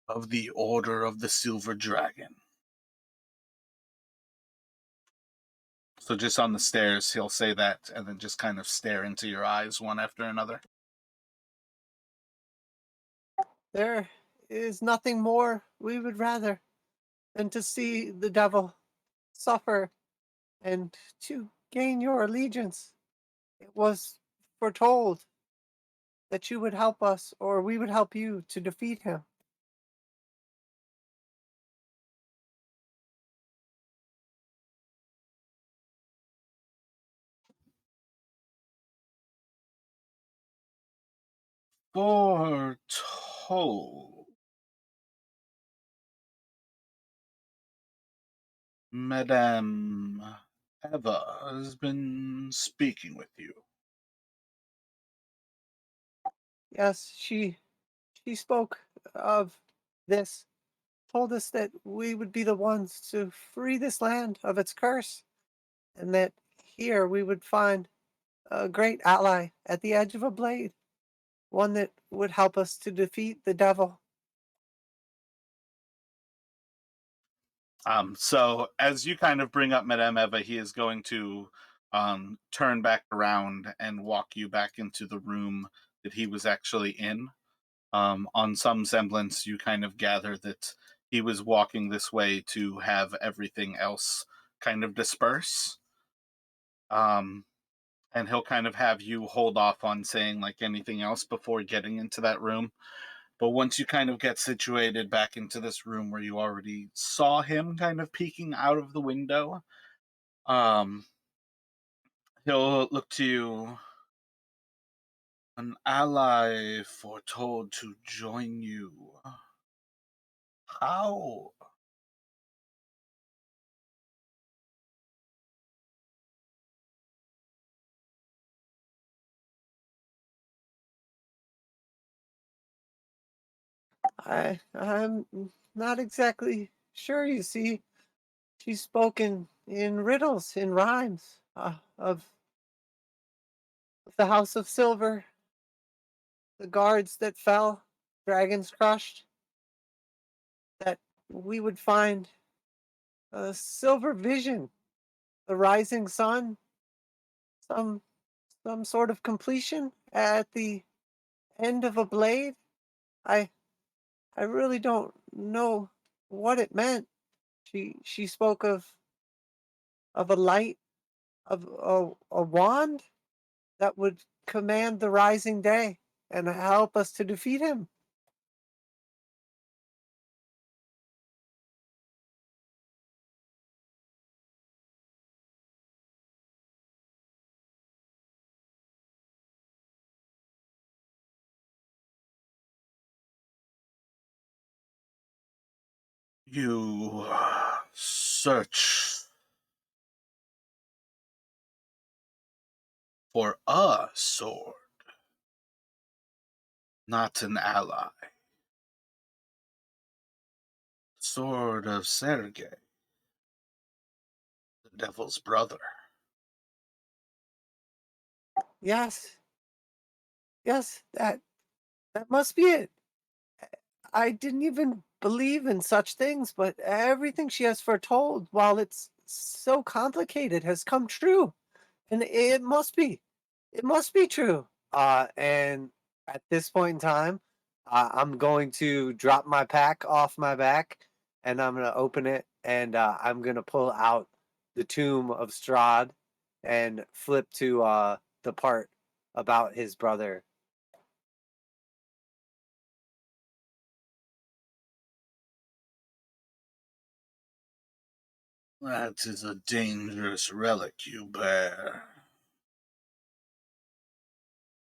of the Order of the Silver Dragon. So just on the stairs, he'll say that and then just kind of stare into your eyes one after another. There is nothing more we would rather than to see the devil suffer and to gain your allegiance. It was foretold that you would help us or we would help you to defeat him. Foretold. Madame Eva has been speaking with you. Yes, she spoke of this, told us that we would be the ones to free this land of its curse, and that here we would find a great ally at the edge of a blade, one that would help us to defeat the devil. So as you kind of bring up Madame Eva, he is going to turn back around and walk you back into the room that he was actually in. On some semblance, you kind of gather that he was walking this way to have everything else kind of disperse. And he'll kind of have you hold off on saying anything else before getting into that room. But once you kind of get situated back into this room where you already saw him kind of peeking out of the window, um, he'll look to you. An ally foretold to join you. How? I'm not exactly sure, you see. She's spoken in riddles, in rhymes, of the House of Silver, the guards that fell, dragons crushed, that we would find a silver vision, the rising sun, some some sort of completion at the end of a blade. I I really don't know what it meant. She spoke of a light, of a wand that would command the rising day and help us to defeat him. You search for a sword, not an ally. Sword of Sergei, the devil's brother. Yes, yes, that must be it. I didn't even believe in such things, but everything she has foretold, while it's so complicated, has come true. And it must be. It must be true. And at this point in time, I'm going to drop my pack off my back and I'm going to open it and I'm going to pull out the Tomb of Strahd and flip to the part about his brother. That is a dangerous relic you bear.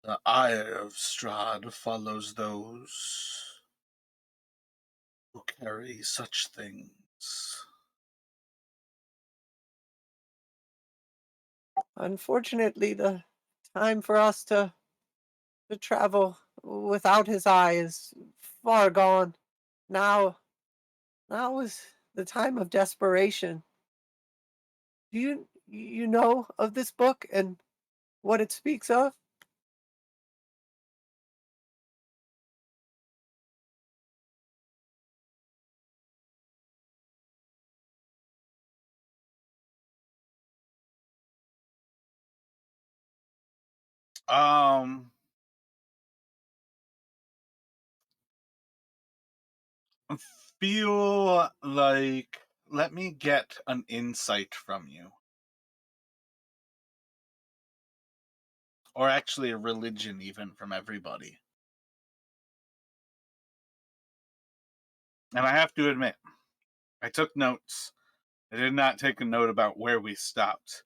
The ire of Strahd follows those who carry such things. Unfortunately, the time for us to travel without his eye is far gone. Now, now is the time of desperation. Do you know of this book and what it speaks of? Um, feel like let me get an insight from you, or actually a religion, even from everybody. And I have to admit, I took notes. I did not take a note about where we stopped.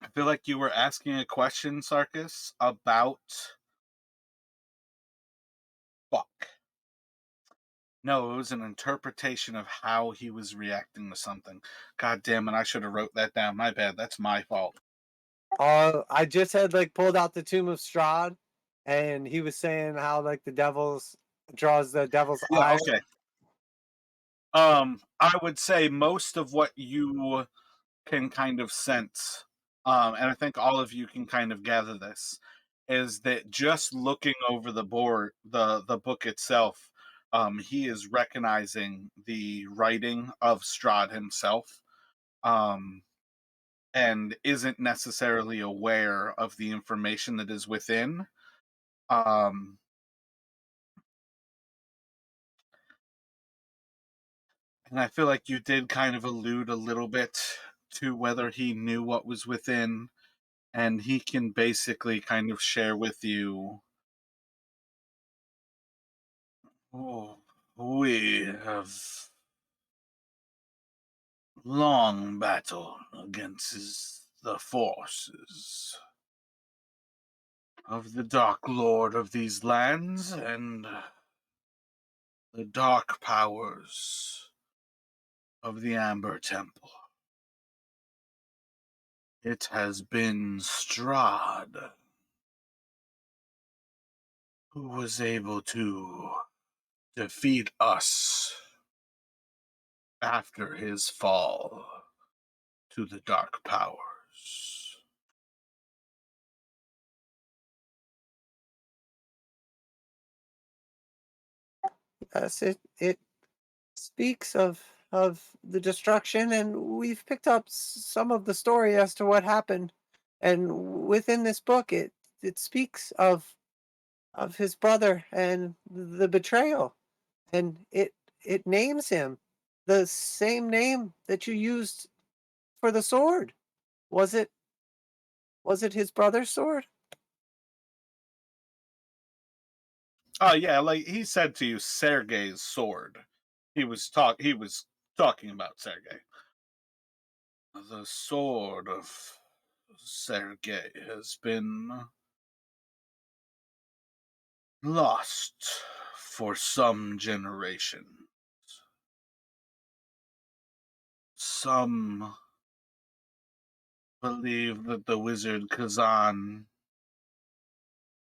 I feel like you were asking a question, Sarkis, about fuck. No, it was an interpretation of how he was reacting to something. God damn it, I should have wrote that down. My bad. That's my fault. I just had like pulled out the Tomb of Strahd, and he was saying how like the devil's draws the devil's Yeah, eye. okay. I would say most of what you can kind of sense, and I think all of you can kind of gather this, is that just looking over the board, the book itself, he is recognizing the writing of Strahd himself, um, and isn't necessarily aware of the information that is within. Um, and I feel like you did kind of allude a little bit to whether he knew what was within, and he can basically kind of share with you Oh, we have long battled against the forces of the Dark Lord of these lands and the dark powers of the Amber Temple. It has been Strahd who was able to defeat us after his fall to the dark powers. Yes, it speaks of the destruction, and we've picked up some of the story as to what happened. And within this book, it speaks of his brother and the betrayal, and it names him the same name that you used for the sword. Was it his brother's sword? Oh yeah, like he said to you, Sergei's sword. He was talking about Sergei. The sword of Sergei has been lost for some generation. Some believe that the wizard Kazan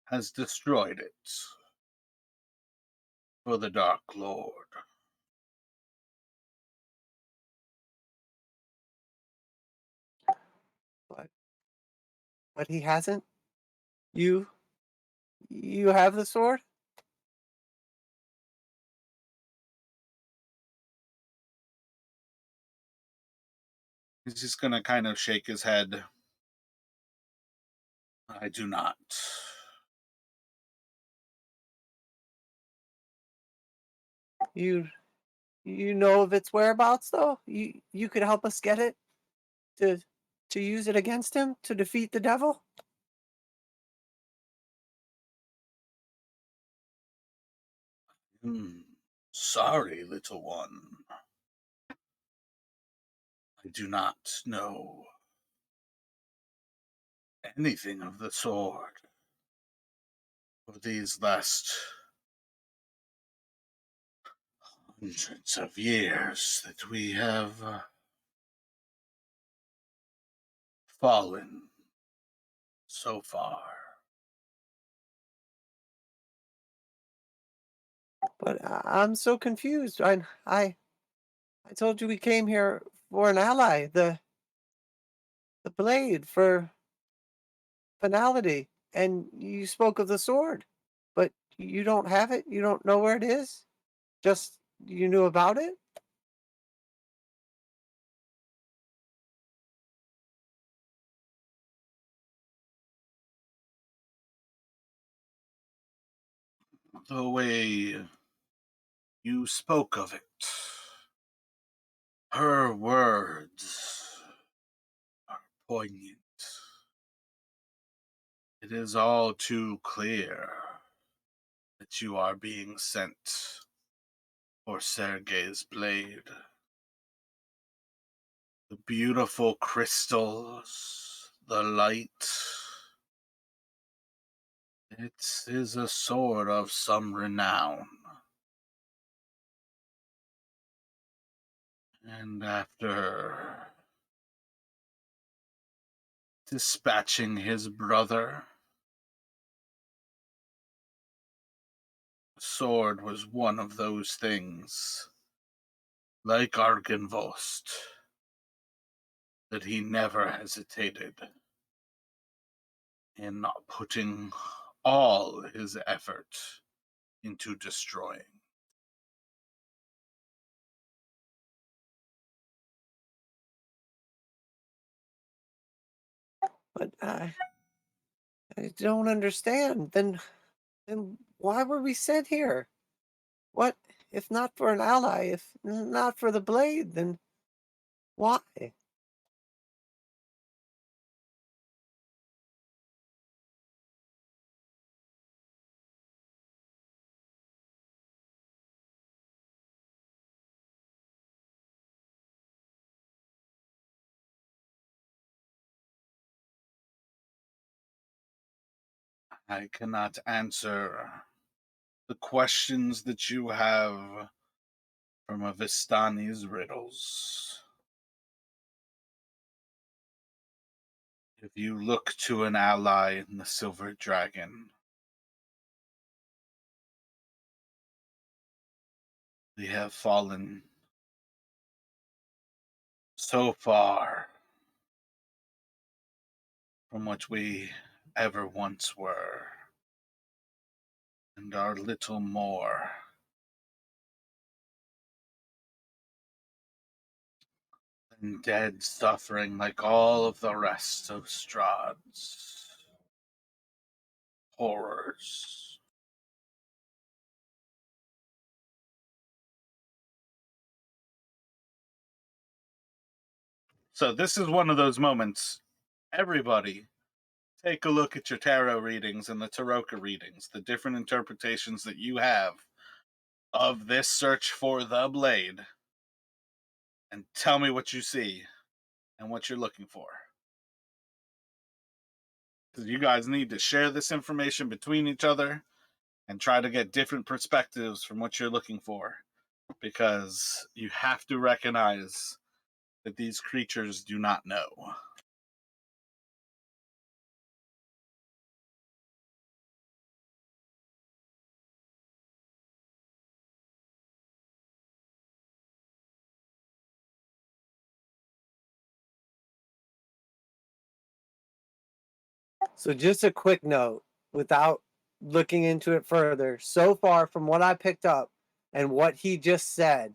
has destroyed it for the Dark Lord. But he hasn't. You have the sword. He's just gonna kind of shake his head. I do not. You know of its whereabouts, though. You could help us get it to use it against him to defeat the devil. Sorry, little one. I do not know anything of the sword. For these last hundreds of years that we have fallen so far. But I'm so confused. I told you we came here for an ally, the blade for finality, and you spoke of the sword, but you don't have it. You don't know where it is. Just you knew about it. The way you spoke of it, her words are poignant. It is all too clear that you are being sent for Sergei's blade. The beautiful crystals, the light. It is a sword of some renown. And after dispatching his brother, the sword was one of those things, like Argynvost, that he never hesitated in not putting all his effort into destroying. But I don't understand. Then why were we sent here? What if not for an ally? If not for the blade, then why? I cannot answer the questions that you have from a Vistani's riddles. If you look to an ally in the Silver Dragon, we have fallen so far from what we ever once were, and are little more than dead suffering like all of the rest of Strahd's horrors. So this is one of those moments. Everybody, take a look at your tarot readings and the Taroka readings, the different interpretations that you have of this search for the blade, and tell me what you see and what you're looking for. Because you guys need to share this information between each other and try to get different perspectives from what you're looking for. Because you have to recognize that these creatures do not know. So just a quick note, without looking into it further, so far from what I picked up and what he just said,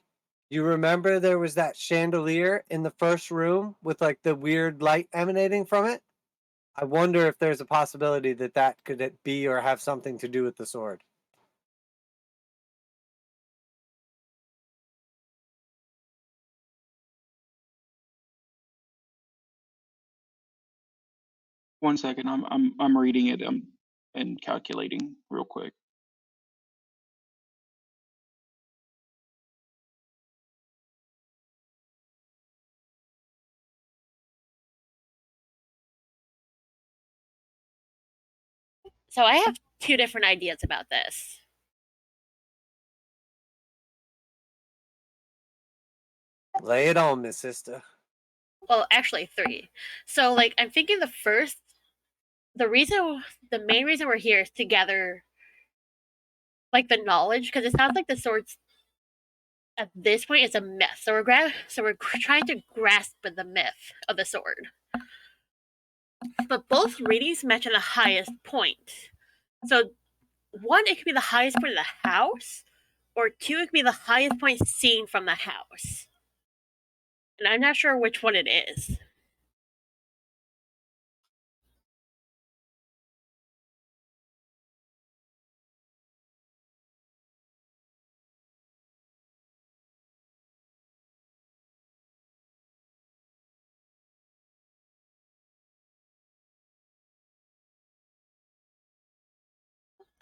you remember there was that chandelier in the first room with like the weird light emanating from it? I wonder if there's a possibility that that could be or have something to do with the sword. One second, I'm reading it and calculating real quick. So I have two different ideas about this. Lay it on, Miss Sister. Well, actually, three. So, like, I'm thinking the main reason we're here is to gather, like, the knowledge, because it sounds like the swords at this point is a myth. So we're trying to grasp the myth of the sword. But both readings mention the highest point. So, one, it could be the highest point of the house, or two, it could be the highest point seen from the house. And I'm not sure which one it is.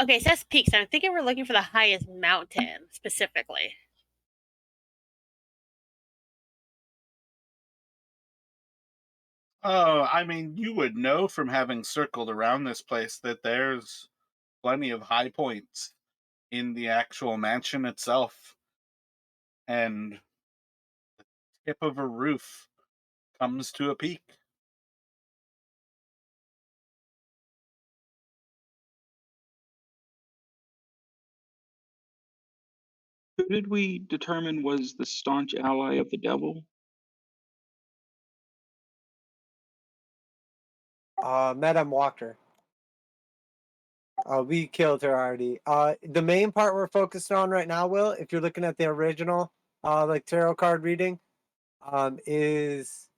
Okay, it says peaks. I'm thinking we're looking for the highest mountain specifically. Oh, I mean, you would know from having circled around this place that there's plenty of high points in the actual mansion itself. And the tip of a roof comes to a peak. Who did we determine was the staunch ally of the devil? Madame Walker. We killed her already. The main part we're focused on right now, Will, if you're looking at the original, like tarot card reading, is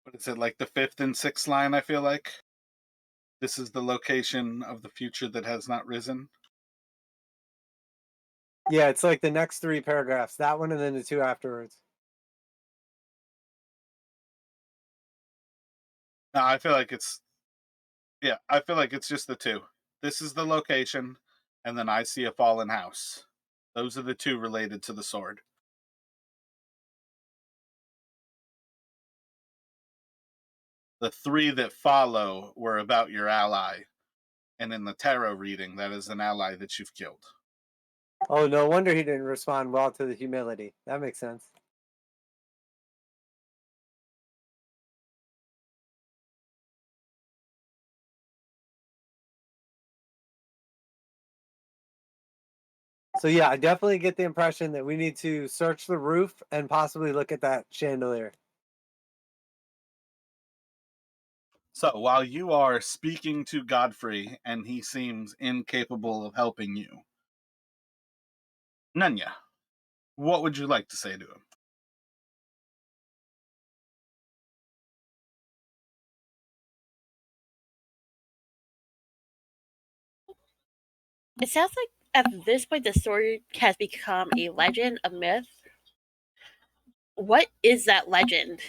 What is it, like the fifth and sixth line, I feel like? This is the location of the future that has not risen. yeah, it's like the next three paragraphs. That one and then the two afterwards. No, I feel like it's just the two. This is the location, and then I see a fallen house. Those are the two related to the sword. The 3 that follow were about your ally. And in the tarot reading, that is an ally that you've killed. Oh, no wonder he didn't respond well to the humility. That makes sense. So yeah, I definitely get the impression that we need to search the roof and possibly look at that chandelier. So while you are speaking to Godfrey and he seems incapable of helping you, Nanya, what would you like to say to him? It sounds like at this point the sword has become a legend, a myth. What is that legend?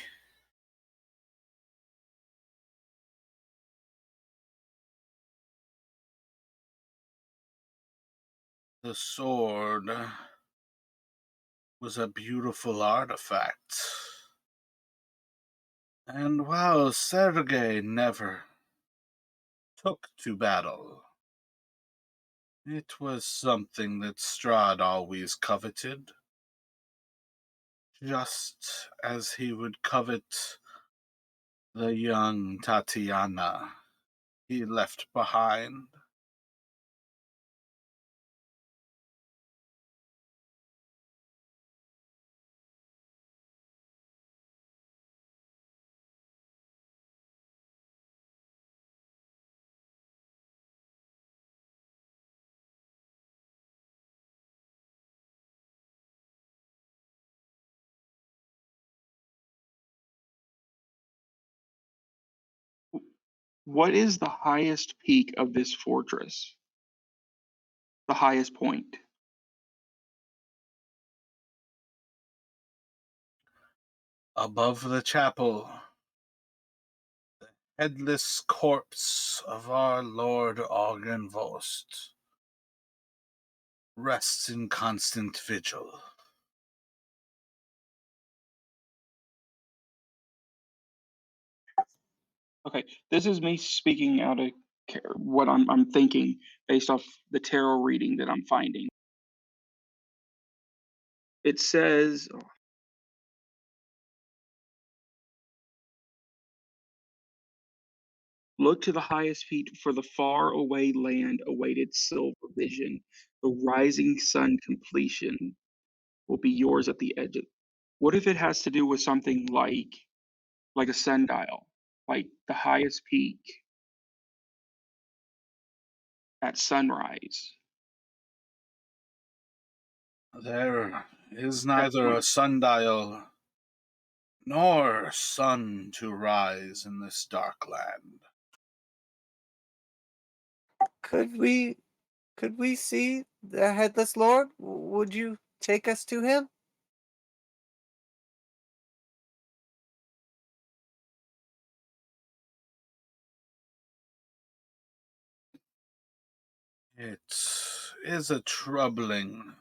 The sword was a beautiful artifact. And while Sergei never took to battle, it was something that Strahd always coveted, just as he would covet the young Tatiana he left behind. What is the highest peak of this fortress? The highest point? Above the chapel, the headless corpse of our Lord Argynvost rests in constant vigil. Okay, this is me speaking out of what I'm thinking based off the tarot reading that I'm finding. It says, look to the highest peak for the far away land awaited silver vision. The rising sun completion will be yours at the edge. What if it has to do with something like a sundial, like the highest peak at sunrise? There is neither a sundial nor sun to rise in this dark land. Could we see the headless lord? Would you take us to him? It is a troubling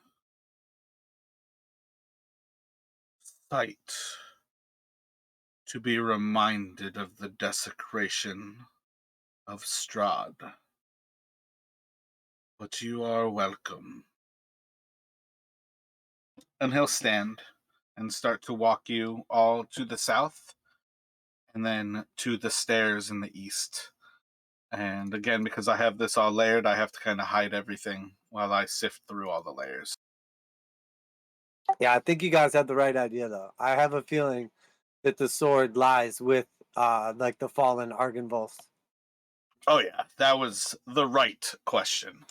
sight to be reminded of the desecration of Strahd. But you are welcome. And he'll stand and start to walk you all to the south and then to the stairs in the east. And again, because I have this all layered, I have to kind of hide everything while I sift through all the layers. Yeah, I think you guys have the right idea, though. I have a feeling that the sword lies with, like the fallen Argynvost. Oh yeah, that was the right question.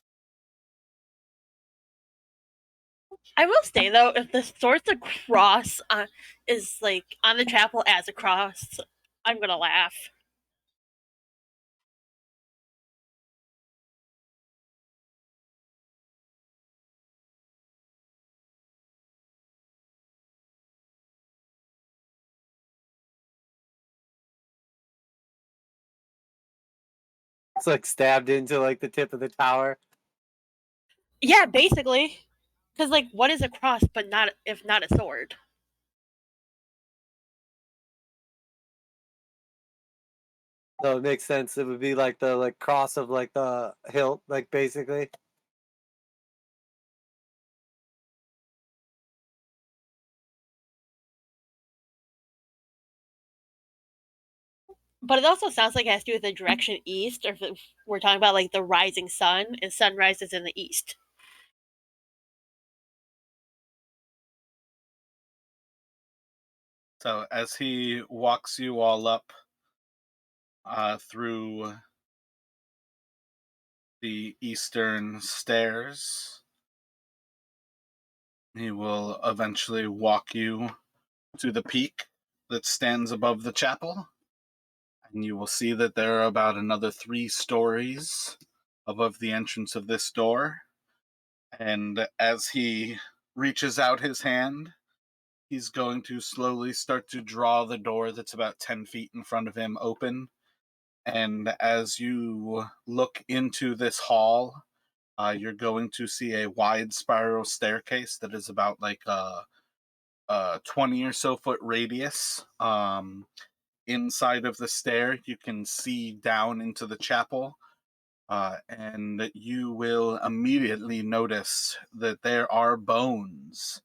I will say though, if the sword's a cross is like on the chapel as a cross, I'm gonna laugh. It's like stabbed into like the tip of the tower. Yeah, basically, because like, what is a cross but not if not a sword? So it makes sense. It would be like the cross of like the hilt, like basically. But it also sounds like it has to do with the direction east, or if we're talking about like the rising sun, and sun rises in the east. So as he walks you all up through the eastern stairs, he will eventually walk you to the peak that stands above the chapel. And you will see that there are about another 3 stories above the entrance of this door. And as he reaches out his hand, he's going to slowly start to draw the door that's about 10 feet in front of him open. And as you look into this hall, you're going to see a wide spiral staircase that is about like a 20 or so foot radius. Inside of the stair, you can see down into the chapel, and you will immediately notice that there are bones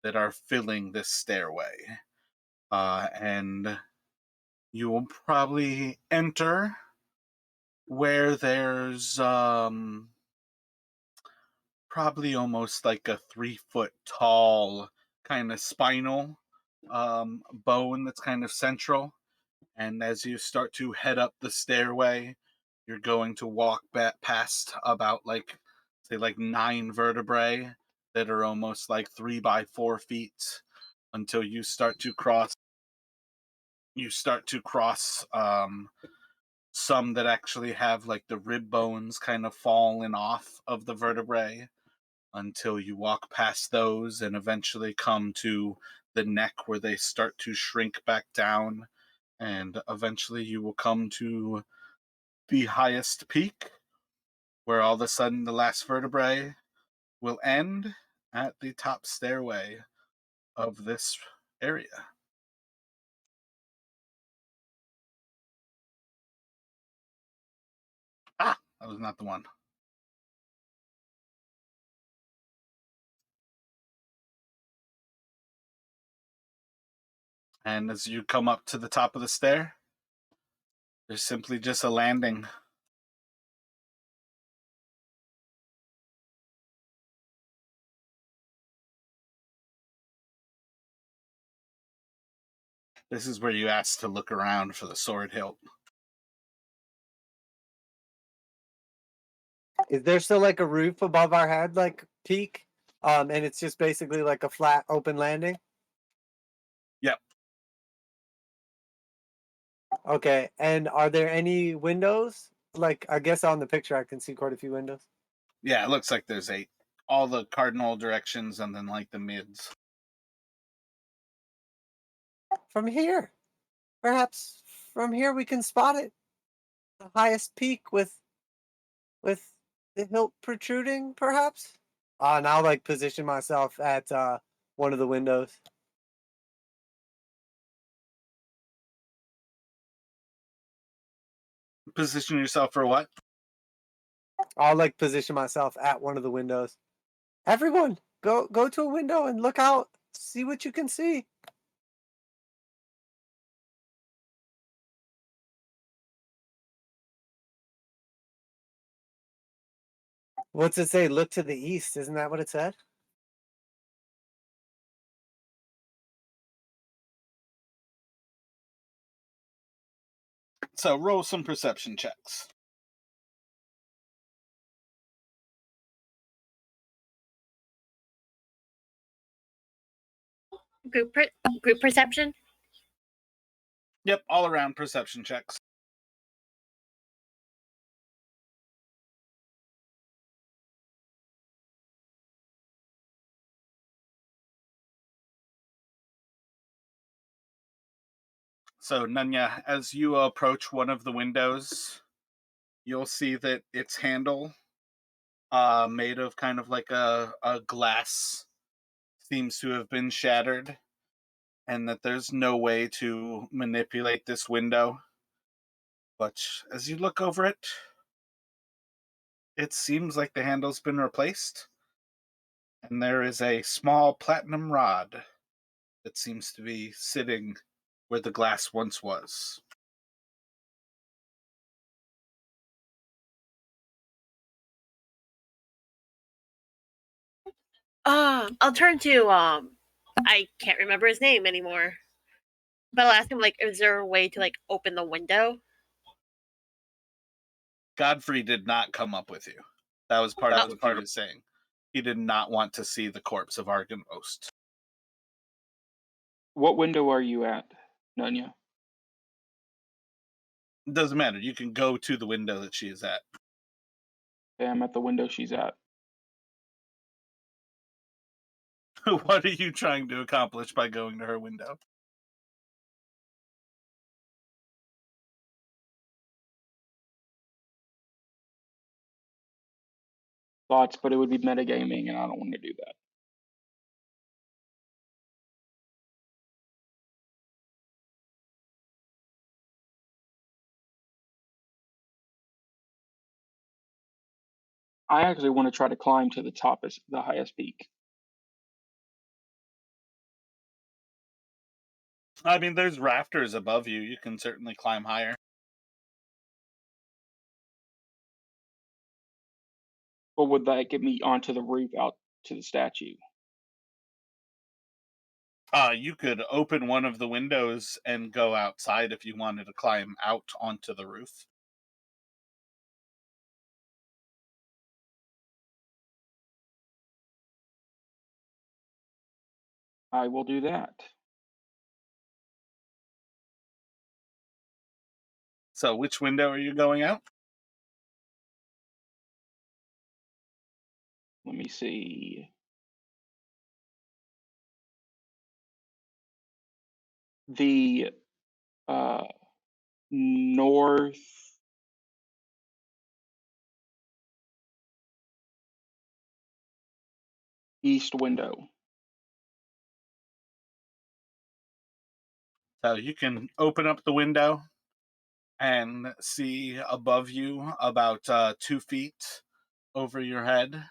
that are filling this stairway. And you will probably enter where there's probably almost like a 3-foot tall kind of spinal bone that's kind of central. And as you start to head up the stairway, you're going to walk back past about like, say, like 9 vertebrae that are almost like 3 by 4 feet until you start to cross. You start to cross some that actually have like the rib bones kind of falling off of the vertebrae until you walk past those and eventually come to the neck where they start to shrink back down. And eventually you will come to the highest peak, where all of a sudden the last vertebrae will end at the top stairway of this area. Ah, that was not the one. And as you come up to the top of the stair, there's simply just a landing. This is where you ask to look around for the sword hilt. Is there still like a roof above our head, like peak? And it's just basically like a flat open landing? Yep. Okay. And are there any windows? Like, I guess on the picture I can see quite a few windows. Yeah, it looks like there's 8. All the cardinal directions and then like the mids. From here. Perhaps from here we can spot it. The highest peak with the hilt protruding, perhaps? And I'll like position myself at one of the windows. Position yourself for what? I'll like position myself at one of the windows. Everyone, go to a window and look out. See what you can see. What's it say? Look to the east. Isn't that what it said? So roll some perception checks. Group perception. Yep, all around perception checks. So, Nunya, as you approach one of the windows, you'll see that its handle, made of kind of like a glass, seems to have been shattered, and that there's no way to manipulate this window. But as you look over it, it seems like the handle's been replaced, and there is a small platinum rod that seems to be sitting where the glass once was. I'll turn to I can't remember his name anymore. But I'll ask him, like, is there a way to, like, open the window? Godfrey did not come up with you. That was part of what he was saying. He did not want to see the corpse of Argynvost. What window are you at, Nunya? It doesn't matter. You can go to the window that she is at. Okay, I'm at the window she's at. What are you trying to accomplish by going to her window? Thoughts, but it would be metagaming, and I don't want to do that. I actually want to try to climb to the top, the highest peak. I mean, there's rafters above you. You can certainly climb higher. Or would that get me onto the roof out to the statue? You could open one of the windows and go outside if you wanted to climb out onto the roof. I will do that. So, which window are you going out? Let me see. The north east window. So you can open up the window and see above you about 2 feet over your head.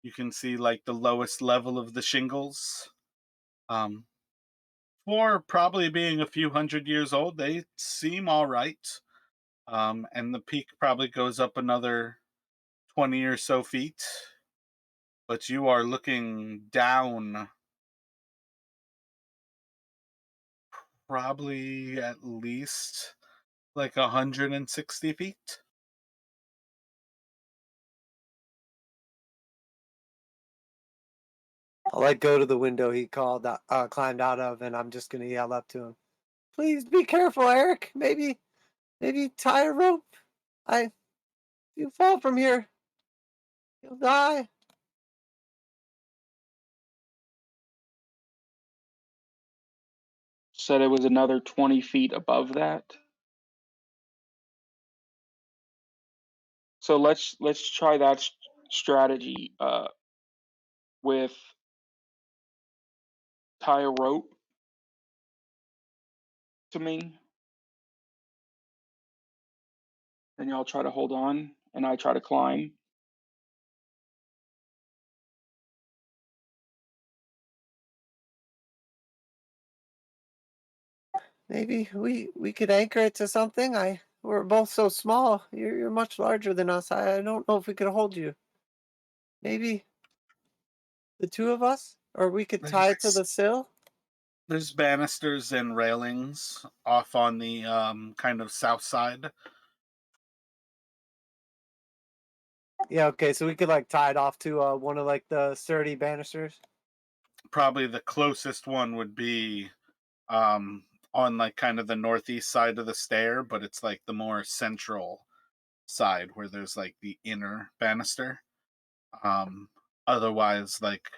You can see like the lowest level of the shingles. For probably being a few hundred years old, they seem all right. And the peak probably goes up another 20 or so feet. But you are looking down probably at least like 160 feet. I'll like go to the window he climbed out of, and I'm just gonna yell up to him, "Please be careful, Eric. Maybe tie a rope. If you fall from here, you'll die." Said it was another 20 feet above that. So let's try that strategy with tie a rope to me, and y'all try to hold on, and I try to climb. Maybe we could anchor it to something. We're both so small. You're much larger than us. I don't know if we could hold you. Maybe the two of us, or we could tie it to the sill. There's banisters and railings off on the kind of south side. Yeah, okay, so we could like tie it off to one of like the sturdy banisters. Probably the closest one would be on like kind of the northeast side of the stair, but it's like the more central side where there's like the inner banister. Otherwise, like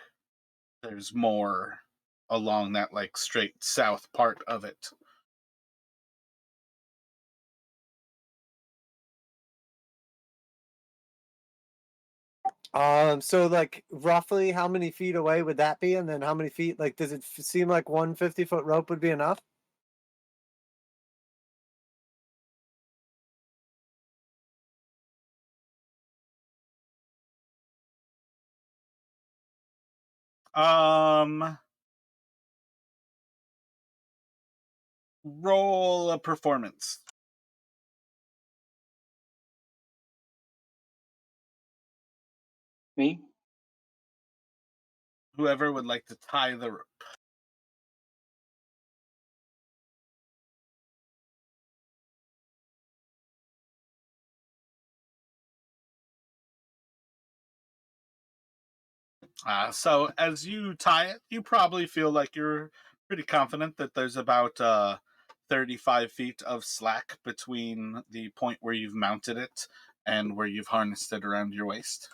there's more along that like straight south part of it. So like roughly how many feet away would that be? And then how many feet, like, does it seem like 150-foot rope would be enough? Roll a performance. Me? Whoever would like to tie the rope. So as you tie it, you probably feel like you're pretty confident that there's about 35 feet of slack between the point where you've mounted it and where you've harnessed it around your waist.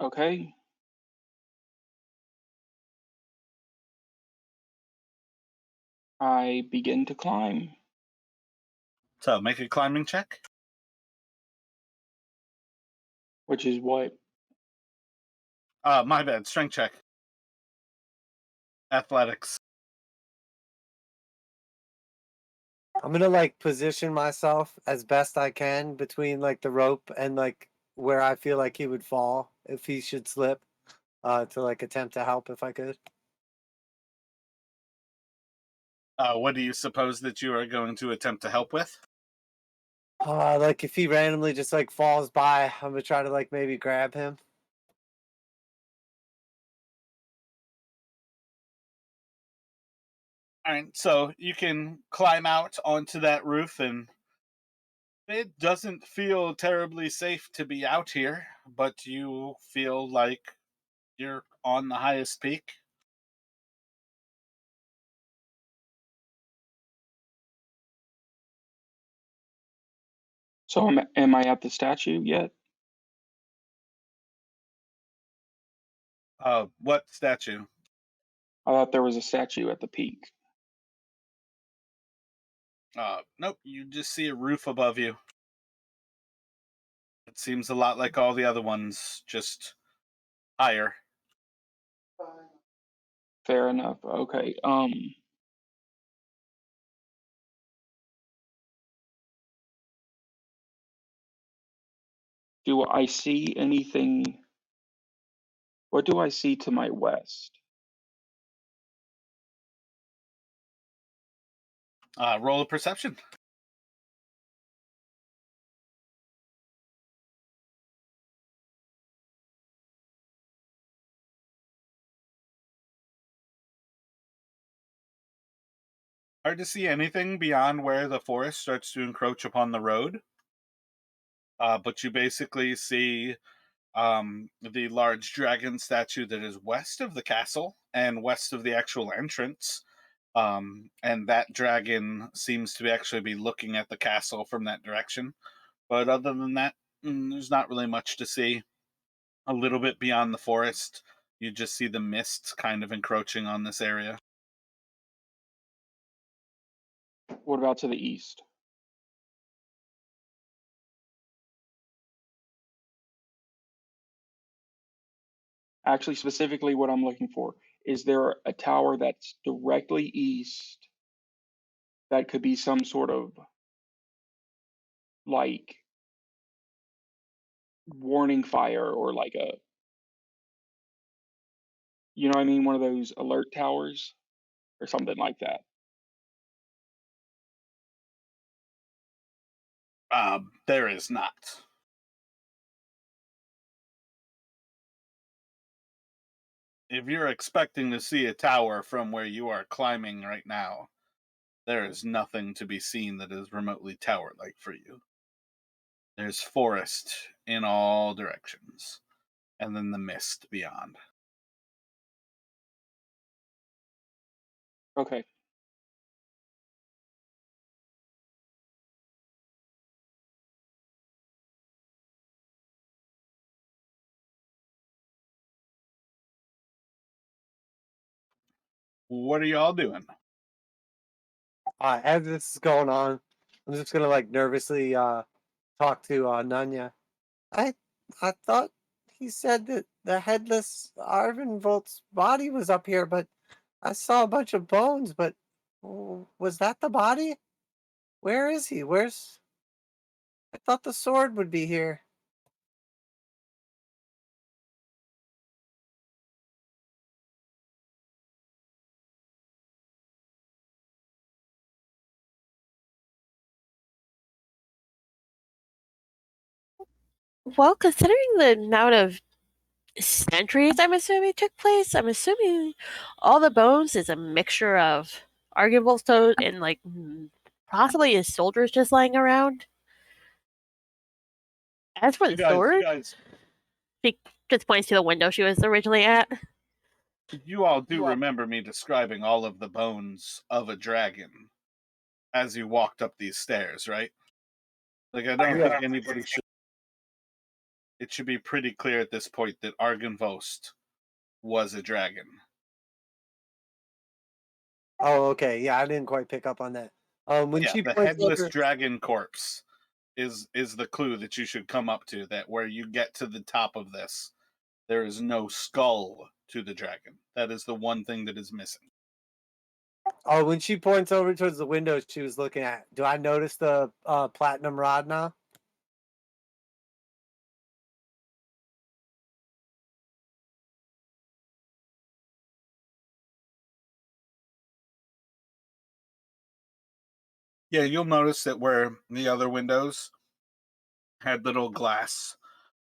Okay. I begin to climb. So make a climbing check. Which is what? My bad. Strength check. Athletics. I'm gonna like position myself as best I can between like the rope and like where I feel like he would fall if he should slip, to like attempt to help if I could. What do you suppose that you are going to attempt to help with? Like if he randomly just like falls by, I'm gonna try to like maybe grab him. All right, so you can climb out onto that roof, and it doesn't feel terribly safe to be out here, but you feel like you're on the highest peak. So am I at the statue yet? What statue? I thought there was a statue at the peak. Nope, you just see a roof above you. It seems a lot like all the other ones, just higher. Fair enough. Okay. Do I see anything? What do I see to my west? Roll a perception. Hard to see anything beyond where the forest starts to encroach upon the road. But you basically see the large dragon statue that is west of the castle and west of the actual entrance. And that dragon seems to actually be looking at the castle from that direction. But other than that, there's not really much to see. A little bit beyond the forest, you just see the mist kind of encroaching on this area. What about to the east? Actually, specifically what I'm looking for, is there a tower that's directly east that could be some sort of like warning fire or like you know what I mean, one of those alert towers or something like that? There is not. If you're expecting to see a tower from where you are climbing right now, there is nothing to be seen that is remotely tower-like for you. There's forest in all directions, and then the mist beyond. Okay. What are y'all doing? As this is going on, I'm just gonna like nervously talk to Nunya. I I thought he said that the headless Argynvost's body was up here, but I saw a bunch of bones. But Oh, was that the body? Where is he? Where's... I thought the sword would be here. Well, considering the amount of centuries I'm assuming took place, I'm assuming all the bones is a mixture of Argynvost toad and like possibly his soldiers just lying around. As for You the guys, sword, she just points to the window she was originally at. you all do remember me describing all of the bones of a dragon as you walked up these stairs, right? Like, I don't think anybody should. It should be pretty clear at this point that Argynvost was a dragon. Oh, okay. Yeah, I didn't quite pick up on that. When Yeah, she the points headless over, dragon corpse is the clue that you should come up to. That where you get to the top of this, there is no skull to the dragon. That is the one thing that is missing. oh, when she points over towards the window she was looking at, do I notice the platinum rod now? Yeah, you'll notice that where the other windows had little glass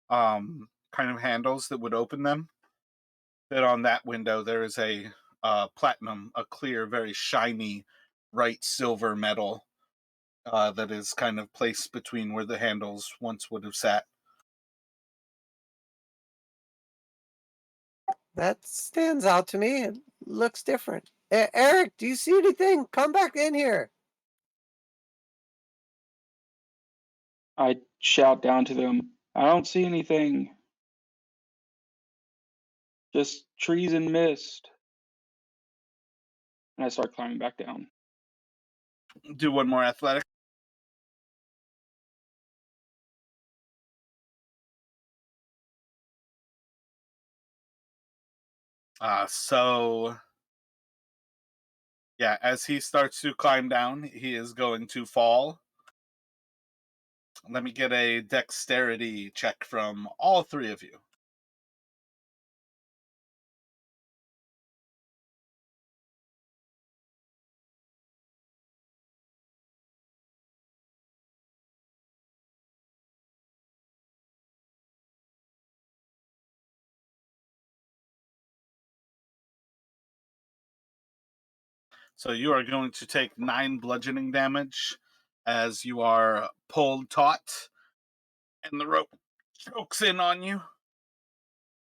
kind of handles that would open them, that on that window there is a platinum, a clear, very shiny, bright silver metal that is kind of placed between where the handles once would have sat. That stands out to me. It looks different. Eric, do you see anything? Come back in here. I shout down to them. I don't see anything. Just trees and mist. And I start climbing back down. Do one more athletic. So yeah, as he starts to climb down, he is going to fall. Let me get a dexterity check from all three of you. So you are going to take 9 bludgeoning damage as you are pulled taut and the rope chokes in on you.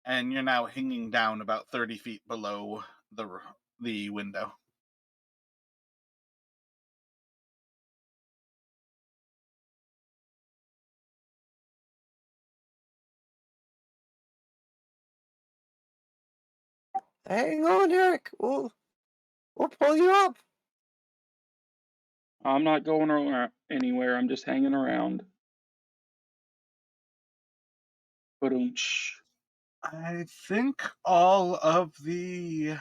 And you're now hanging down about 30 feet below the window. Hang on, Eric. We'll pull you up. I'm not going anywhere. I'm just hanging around. Ba-doom-tsh. I think all of the...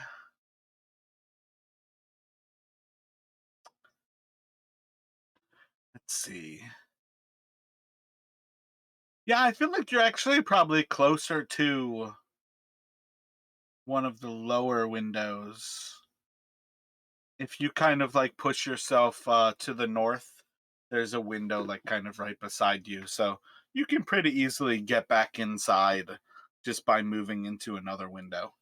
Let's see. Yeah, I feel like you're actually probably closer to one of the lower windows. If you kind of like push yourself to the north, there's a window like kind of right beside you. So you can pretty easily get back inside just by moving into another window.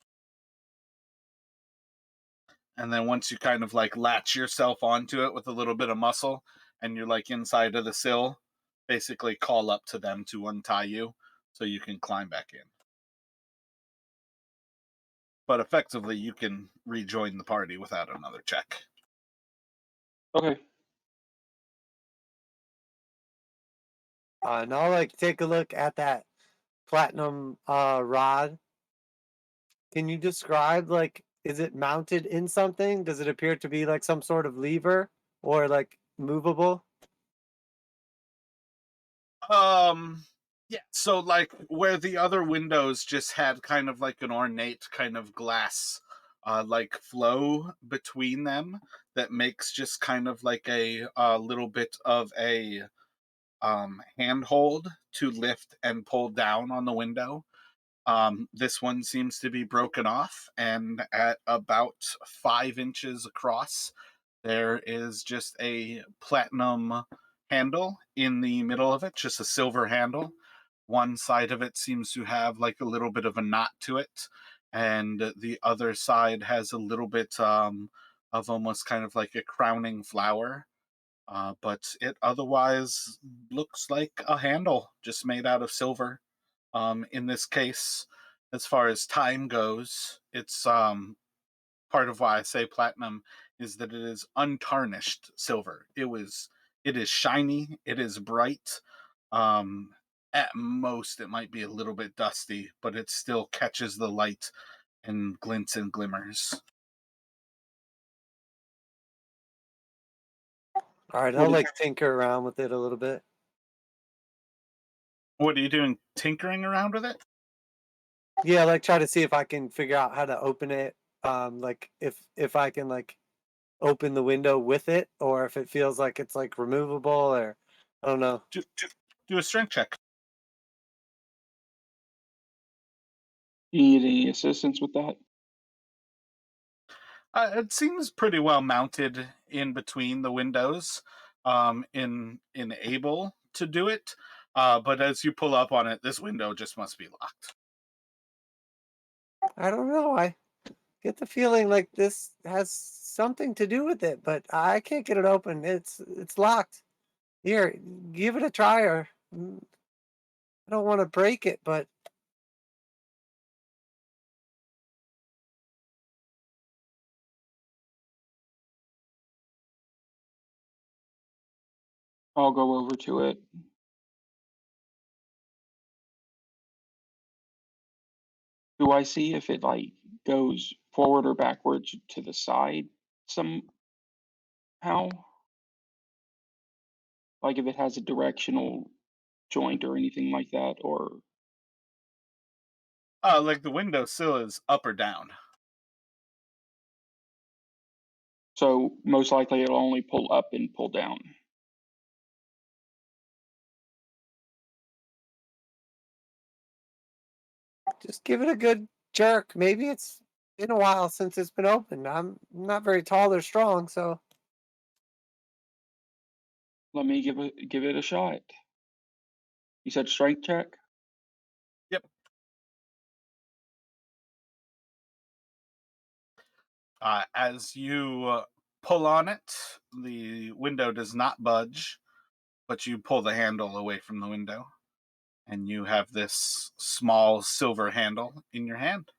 And then once you kind of like latch yourself onto it with a little bit of muscle and you're like inside of the sill, basically call up to them to untie you so you can climb back in. But effectively, you can rejoin the party without another check. Okay. Now, like, take a look at that platinum rod. Can you describe, like, is it mounted in something? Does it appear to be like some sort of lever or like movable? Yeah, so like where the other windows just had kind of like an ornate kind of glass like flow between them, that makes just kind of like a little bit of a handhold to lift and pull down on the window. This one seems to be broken off, and at about 5 inches across, there is just a platinum handle in the middle of it, just a silver handle. One side of it seems to have like a little bit of a knot to it, and the other side has a little bit of almost kind of like a crowning flower. But it otherwise looks like a handle just made out of silver. In this case, as far as time goes, it's part of why I say platinum is that it is untarnished silver. It is shiny, it is bright. Um, at most, it might be a little bit dusty, but it still catches the light and glints and glimmers. All right, What I'll is like tinker around with it a little bit. What are you doing? Tinkering around with it? Yeah, like try to see if I can figure out how to open it. Like if I can like open the window with it, or if it feels like it's like removable, or I don't know. Do a strength check. you need any assistance with that? It seems pretty well mounted in between the windows, in able to do it. But as you pull up on it, this window just must be locked. I don't know. I get the feeling like this has something to do with it, but I can't get it open. It's locked. Here, give it a try, or I don't want to break it, but I'll go over to it. Do I see if it like goes forward or backwards to the side somehow? Like if it has a directional joint or anything like that, or Like the window sill is up or down. so most likely it'll only pull up and pull down. just give it a good jerk. Maybe it's been a while since it's been opened. I'm not very tall or strong, so Let me give it a shot. You said strength check? Yep. As you pull on it, the window does not budge, but you pull the handle away from the window, and you have this small silver handle in your hand.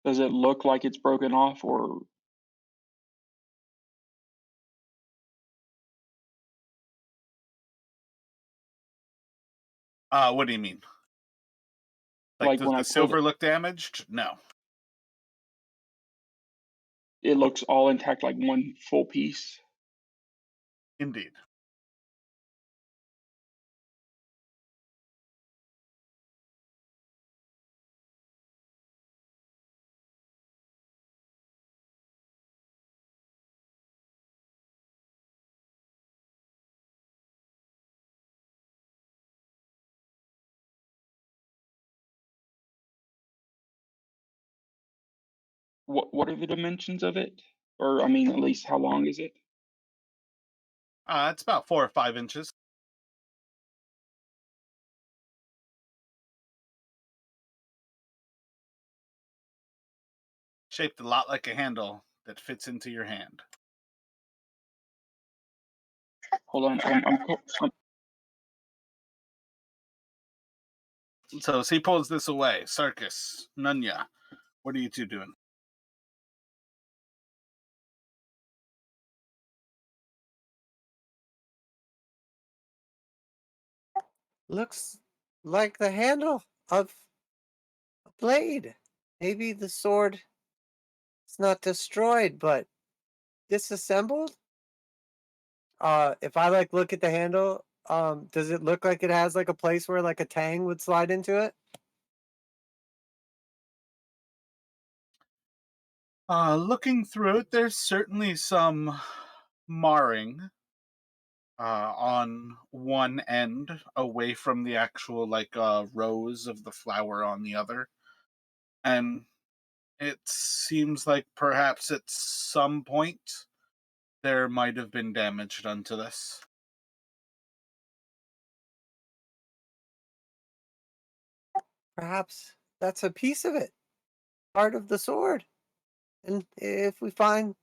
Does it look like it's broken off or What do you mean? Like, like does when I the pulled it, silver look damaged? No. it looks all intact like one full piece? Indeed. What are the dimensions of it? Or I mean, at least how long is it? It's about 4 or 5 inches. Shaped a lot like a handle that fits into your hand. Hold on, So as he pulls this away, Sarkis, Nunya, what are you two doing? looks like the handle of a blade. Maybe the sword is not destroyed, but disassembled. If I like look at the handle, does it look like it has like a place where like a tang would slide into it? Looking through it, there's certainly some marring on one end, away from the actual rose of the flower on the other, and it seems like perhaps at some point there might have been damage done to this. Perhaps that's a piece of it, part of the sword. And if we find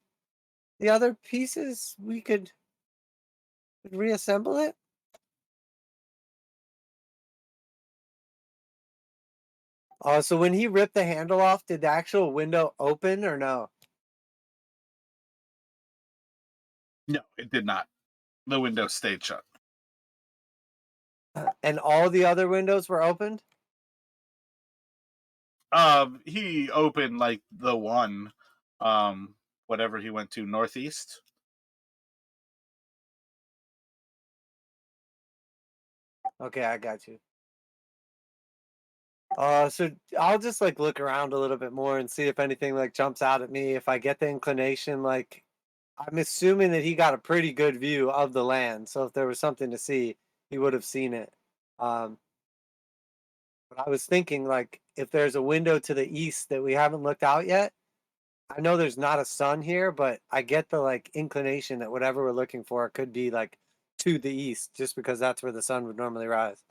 the other pieces, we could reassemble it. Oh, so when he ripped the handle off, did the actual window open or no? No, it did not. The window stayed shut. And all the other windows were opened? He opened like the one, whatever he went to northeast. Okay, I got you. So I'll just like look around a little bit more and see if anything like jumps out at me. If I get the inclination, like I'm assuming that he got a pretty good view of the land. So if there was something to see, he would have seen it. Um, but I was thinking like if there's a window to the east that we haven't looked out yet, I know there's not a sun here, but I get the like inclination that whatever we're looking for could be like to the east, just because that's where the sun would normally rise.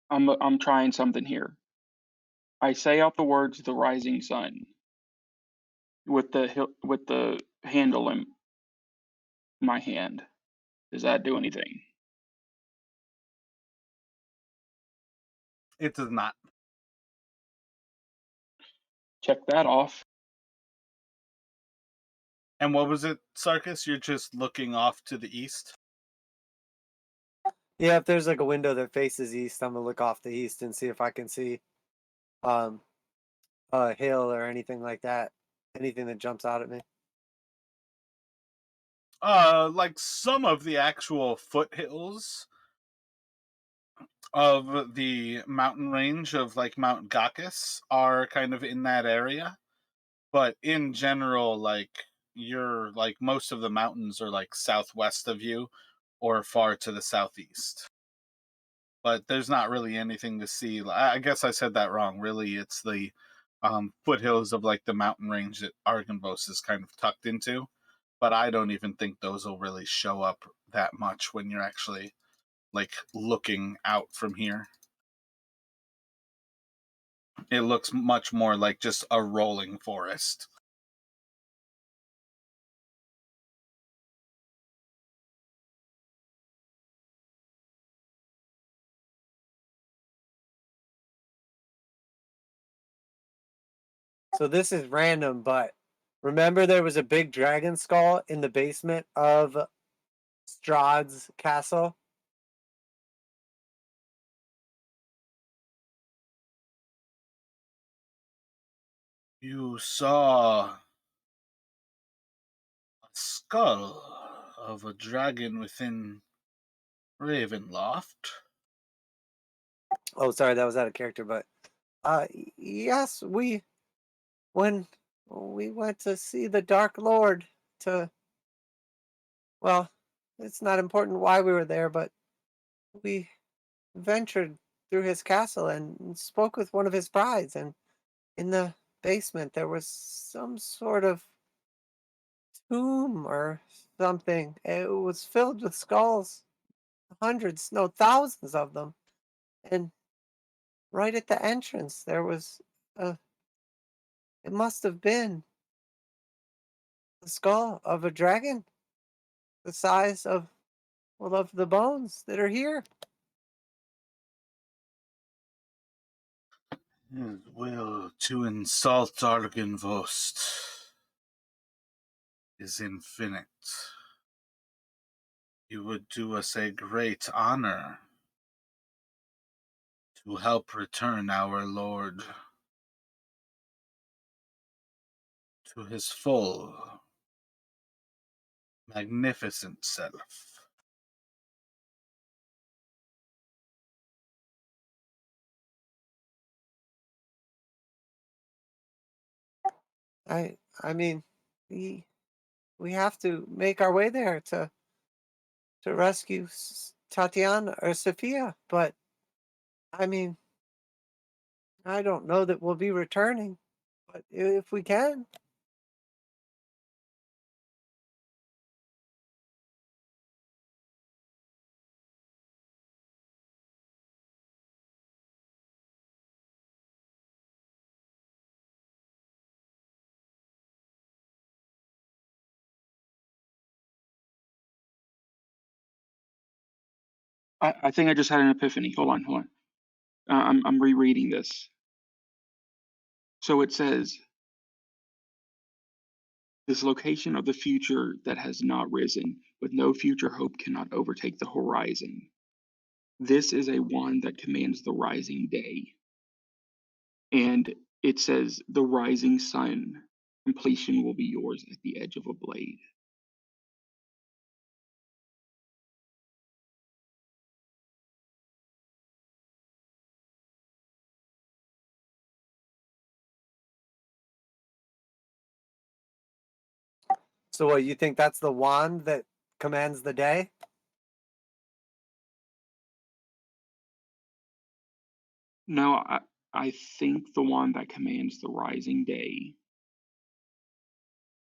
I'm trying something here. I say out the words "the rising sun" with the handle in my hand. Does that do anything? It does not. Check that off. And what was it, Sarkis? You're just looking off to the east? Yeah, if there's like a window that faces east, I'm gonna look off the east and see if I can see um a hill or anything like that. Anything that jumps out at me. Like some of the actual foothills of the mountain range of like Mount Gakis are kind of in that area. But in general, like you're like most of the mountains are like southwest of you or far to the southeast. But there's not really anything to see. I guess I said that wrong. Really, it's the foothills of like the mountain range that Argynvost is kind of tucked into. But I don't even think those will really show up that much when you're actually like looking out from here. It looks much more like just a rolling forest. So this is random, but remember there was a big dragon skull in the basement of Strahd's castle? You saw a skull of a dragon within Ravenloft. Oh, sorry, that was out of character, but yes, when we went to see the Dark Lord to, well, it's not important why we were there, but we ventured through his castle and spoke with one of his brides, and in the basement there was some sort of tomb or something. It was filled with skulls, hundreds, no, thousands of them. And right at the entrance there was a, it must have been the skull of a dragon the size of, well, of the bones that are here. His will to insult Argynvost is infinite. You would do us a great honor to help return our Lord to his full, magnificent self. I mean, we have to make our way there to rescue Tatiana or Sophia, but I mean, I don't know that we'll be returning, but if we can. I think I just had an epiphany. Hold on. I'm rereading this. So it says, this location of the future that has not risen, with no future hope cannot overtake the horizon. This is a wand that commands the rising day. And it says, the rising sun, completion will be yours at the edge of a blade. So what, you think that's the wand that commands the day? No, I think the one that commands the rising day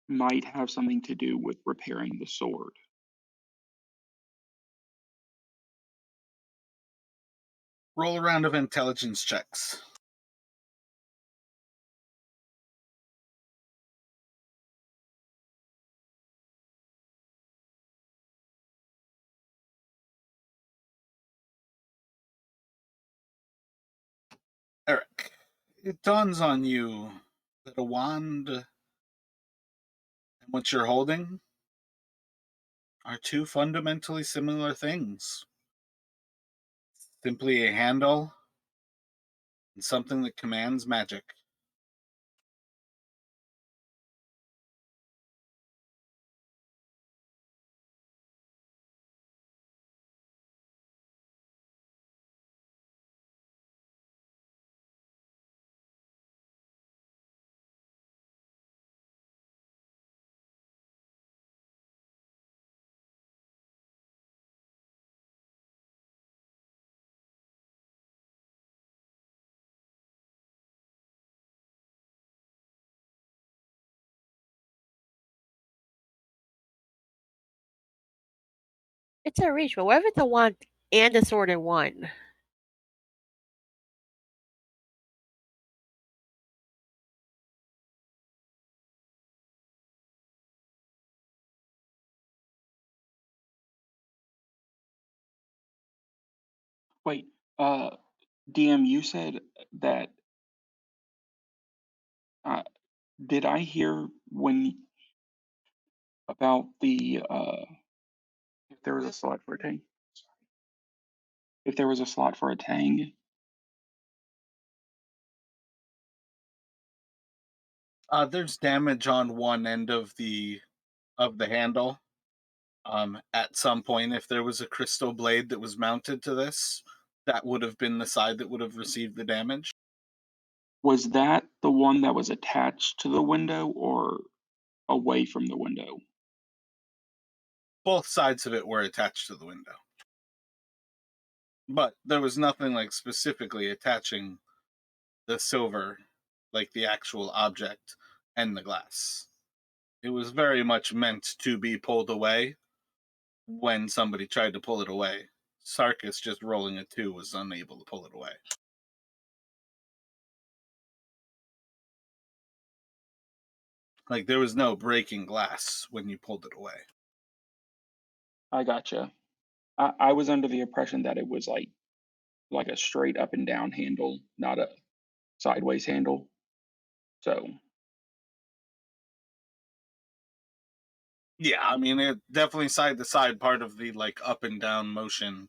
might have something to do with repairing the sword. Roll a round of intelligence checks. Eric, it dawns on you that a wand and what you're holding are two fundamentally similar things. Simply a handle and something that commands magic. It's a reach, but what if it's a wand and a sword in one? Wait, DM, you said that. Uh, did I hear when about the if there was a slot for a tang? If there was a slot for a tang? There's damage on one end of the handle. At some point, if there was a crystal blade that was mounted to this, that would have been the side that would have received the damage. Was that the one that was attached to the window or away from the window? Both sides of it were attached to the window. But there was nothing like specifically attaching the silver, like the actual object and the glass. It was very much meant to be pulled away when somebody tried to pull it away. Sarkis, just rolling a 2, was unable to pull it away. Like, there was no breaking glass when you pulled it away. I gotcha. I was under the impression that it was like a straight up and down handle, not a sideways handle. So Yeah, I mean, it definitely side to side part of the like up and down motion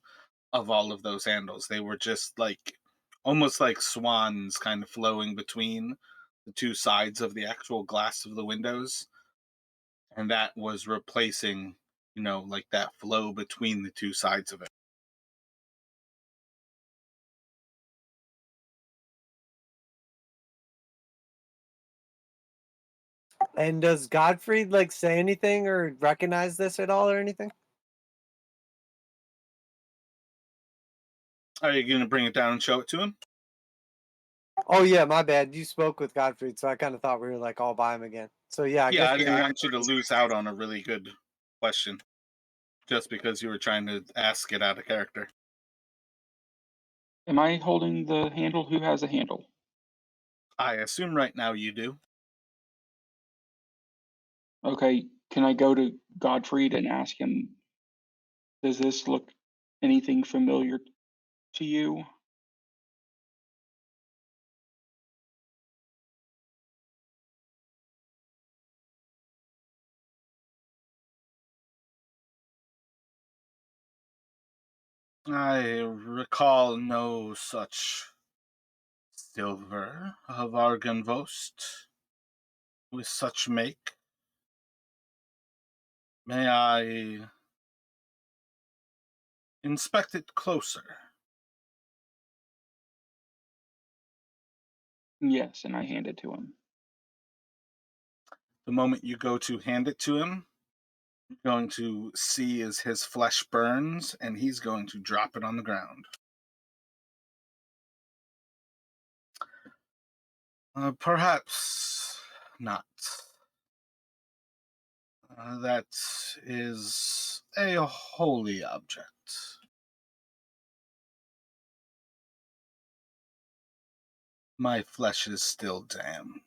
of all of those handles. They were just like almost like swans kind of flowing between the two sides of the actual glass of the windows. And that was replacing, like that flow between the two sides of it. And does Godfrey like say anything or recognize this at all or anything? Are you going to bring it down and show it to him? Oh yeah, my bad. You spoke with Godfrey, so I kind of thought we were like all by him again. So yeah, I Yeah, guess I didn't want you to lose out on a really good question just because you were trying to ask it out of character. Am I holding the handle? Who has a handle? I assume right now you do. Okay, can I go to Godfried and ask him, does this look anything familiar to you? I recall no such silver of Argynvost with such make. May I inspect it closer? Yes, and I hand it to him. The moment you go to hand it to him, you're going to see as his flesh burns, and he's going to drop it on the ground. Perhaps not. That is a holy object. My flesh is still damned.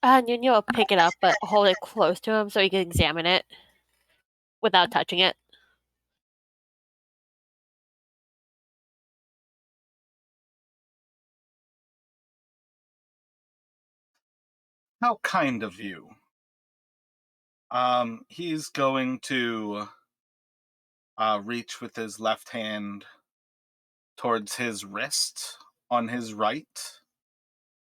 Nuno will pick it up, but hold it close to him so he can examine it without touching it. How kind of you. He's going to reach with his left hand towards his wrist on his right,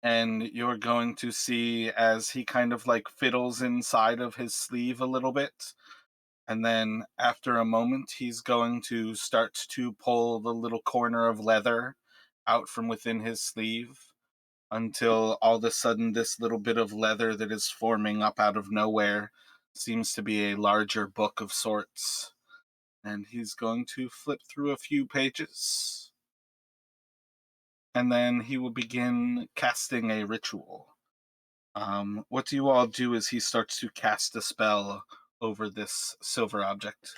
and you're going to see as he kind of like fiddles inside of his sleeve a little bit, and then after a moment he's going to start to pull the little corner of leather out from within his sleeve until all of a sudden this little bit of leather that is forming up out of nowhere seems to be a larger book of sorts, and he's going to flip through a few pages, and then he will begin casting a ritual. What do you all do as he starts to cast a spell over this silver object?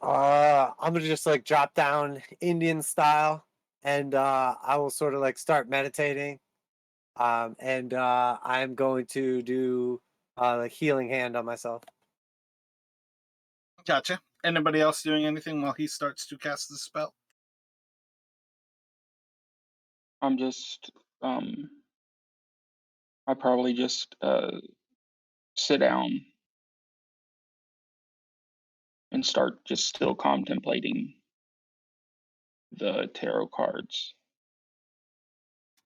I'm gonna just like drop down Indian style, and I will sort of like start meditating. And I'm going to do like healing hand on myself. Gotcha. Anybody else doing anything while he starts to cast the spell? I'm just, I probably just sit down and start just still contemplating the tarot cards.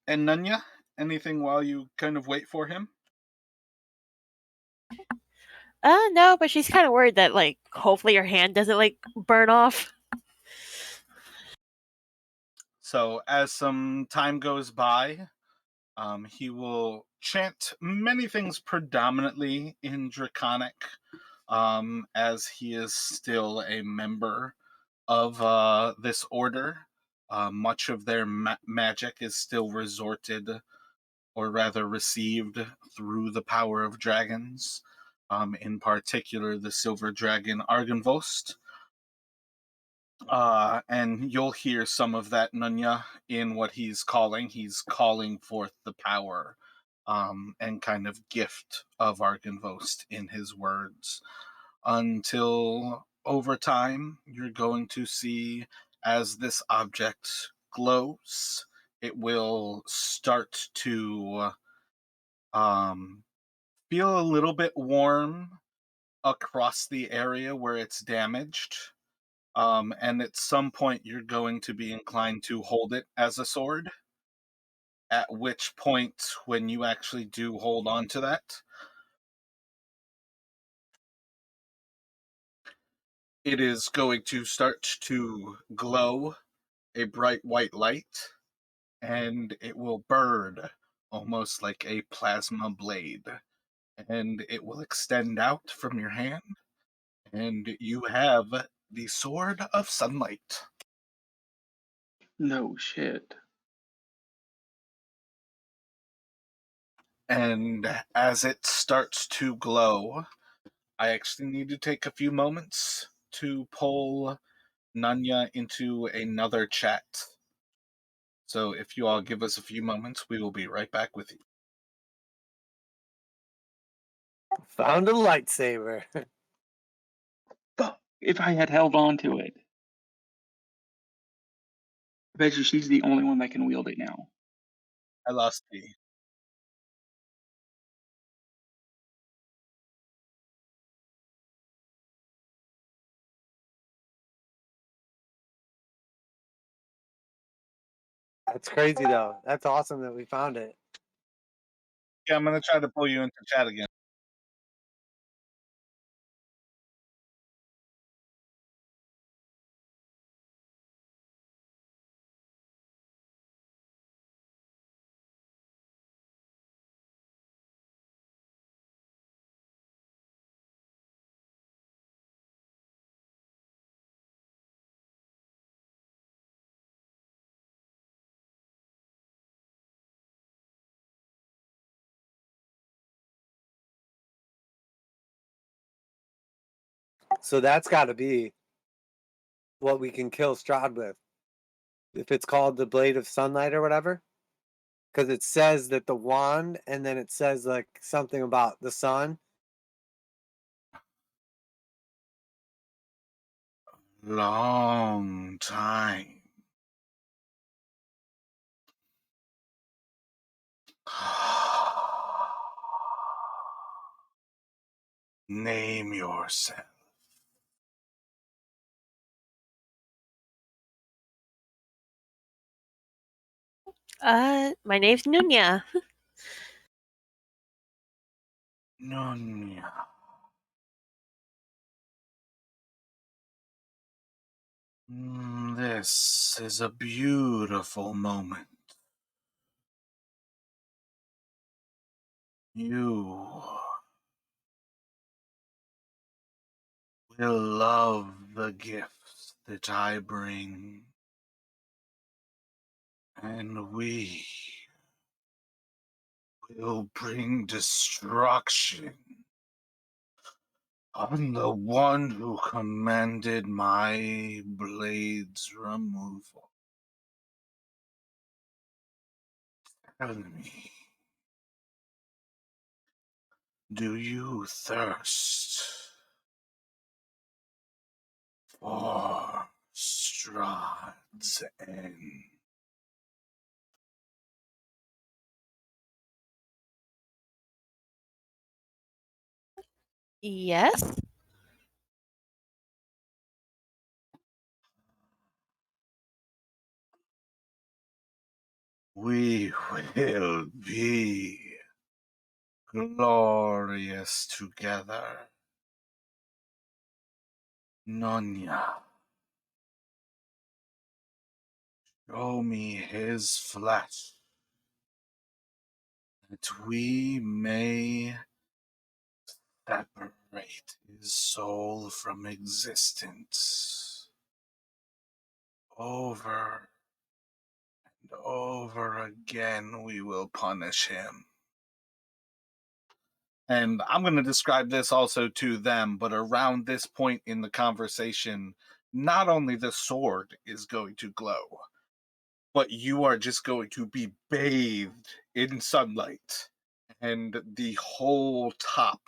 And Nunya, anything while you kind of wait for him? No, but she's kind of worried that like hopefully her hand doesn't like burn off. So as some time goes by, he will chant many things predominantly in Draconic, as he is still a member of this order. Much of their magic is still resorted, or rather received, through the power of dragons. In particular, the silver dragon Argynvost. And you'll hear some of that, Nunya, in what he's calling. He's calling forth the power and kind of gift of Argynvost in his words. Until over time, you're going to see as this object glows, it will start to feel a little bit warm across the area where it's damaged. And at some point, you're going to be inclined to hold it as a sword. At which point, when you actually do hold on to that, It is going to start to glow a bright white light, and it will burn almost like a plasma blade. And it will extend out from your hand, and you have the Sword of Sunlight. No shit. And as it starts to glow, I actually need to take a few moments to pull Nanya into another chat. So if you all give us a few moments, we will be right back with you. Found a lightsaber. Fuck! If I had held on to it. I bet you she's the only one that can wield it now. I lost the. That's crazy, though. That's awesome that we found it. Yeah, I'm going to try to pull you into chat again. So that's got to be what we can kill Strahd with. If it's called the Blade of Sunlight or whatever. Because it says that the wand, and then it says like something about the sun. Long time. Name yourself. My name's Nunya. Nunya. This is a beautiful moment. You will love the gifts that I bring, and we will bring destruction on the one who commanded my blade's removal. Tell me, do you thirst for Strahd's end? Yes? We will be glorious together. Nonya, show me his flesh, that we may separate his soul from existence. Over and over again we will punish him. And I'm going to describe this also to them, but around this point in the conversation, not only the sword is going to glow, but you are just going to be bathed in sunlight. And the whole top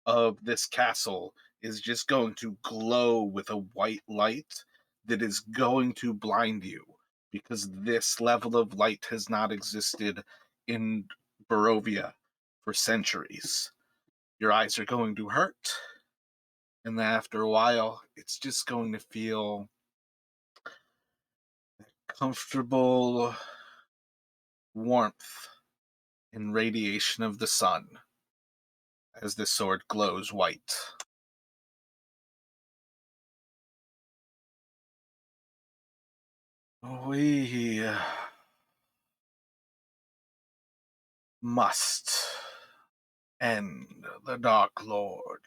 of this castle is just going to glow with a white light that is going to blind you, because this level of light has not existed in Barovia for centuries. Your eyes are going to hurt, and then after a while, it's just going to feel comfortable warmth and radiation of the sun as this sword glows white. We must end the Dark Lord,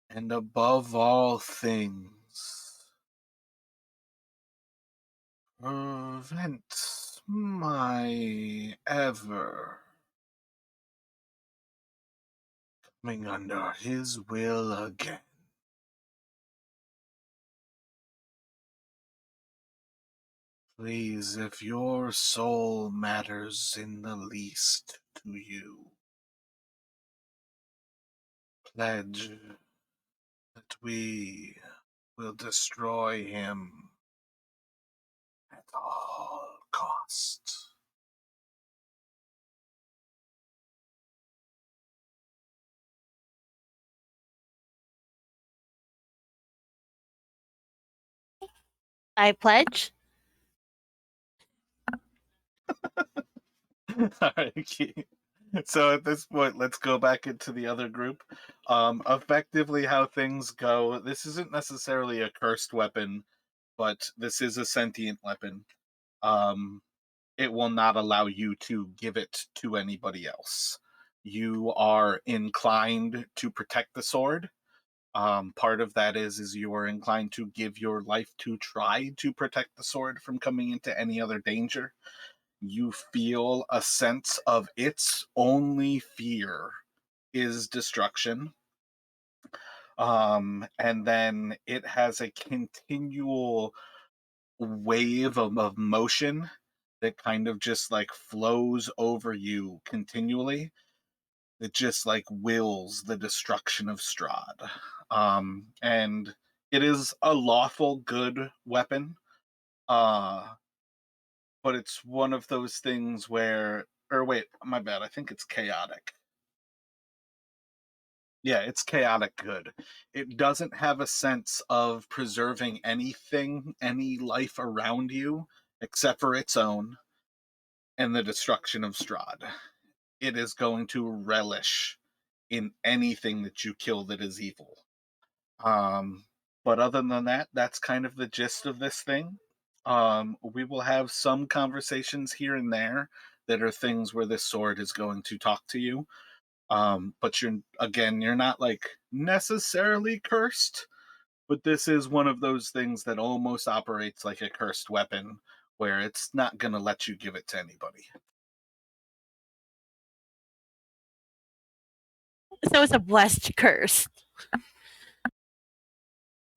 and above all things, prevent my ever coming under his will again. Please, if your soul matters in the least to you, pledge that we will destroy him at all costs. I pledge. All right, Keith. So at this point, let's go back into the other group. Effectively, how things go. This isn't necessarily a cursed weapon, but this is a sentient weapon. Um, it will not allow you to give it to anybody else. You are inclined to protect the sword. Part of that is you are inclined to give your life to try to protect the sword from coming into any other danger. You feel a sense of its only fear is destruction. And then it has a continual wave of motion that kind of just like flows over you continually. It just like wills the destruction of Strahd. And it is a lawful good weapon. But it's one of those things where, or wait, my bad, I think it's chaotic. Yeah, it's chaotic good. It doesn't have a sense of preserving anything, any life around you, except for its own and the destruction of Strahd. It is going to relish in anything that you kill that is evil. Um, but other than that, that's kind of the gist of this thing. We will have some conversations here and there that are things where this sword is going to talk to you. But you're not like necessarily cursed, but this is one of those things that almost operates like a cursed weapon where it's not going to let you give it to anybody. So it's a blessed curse.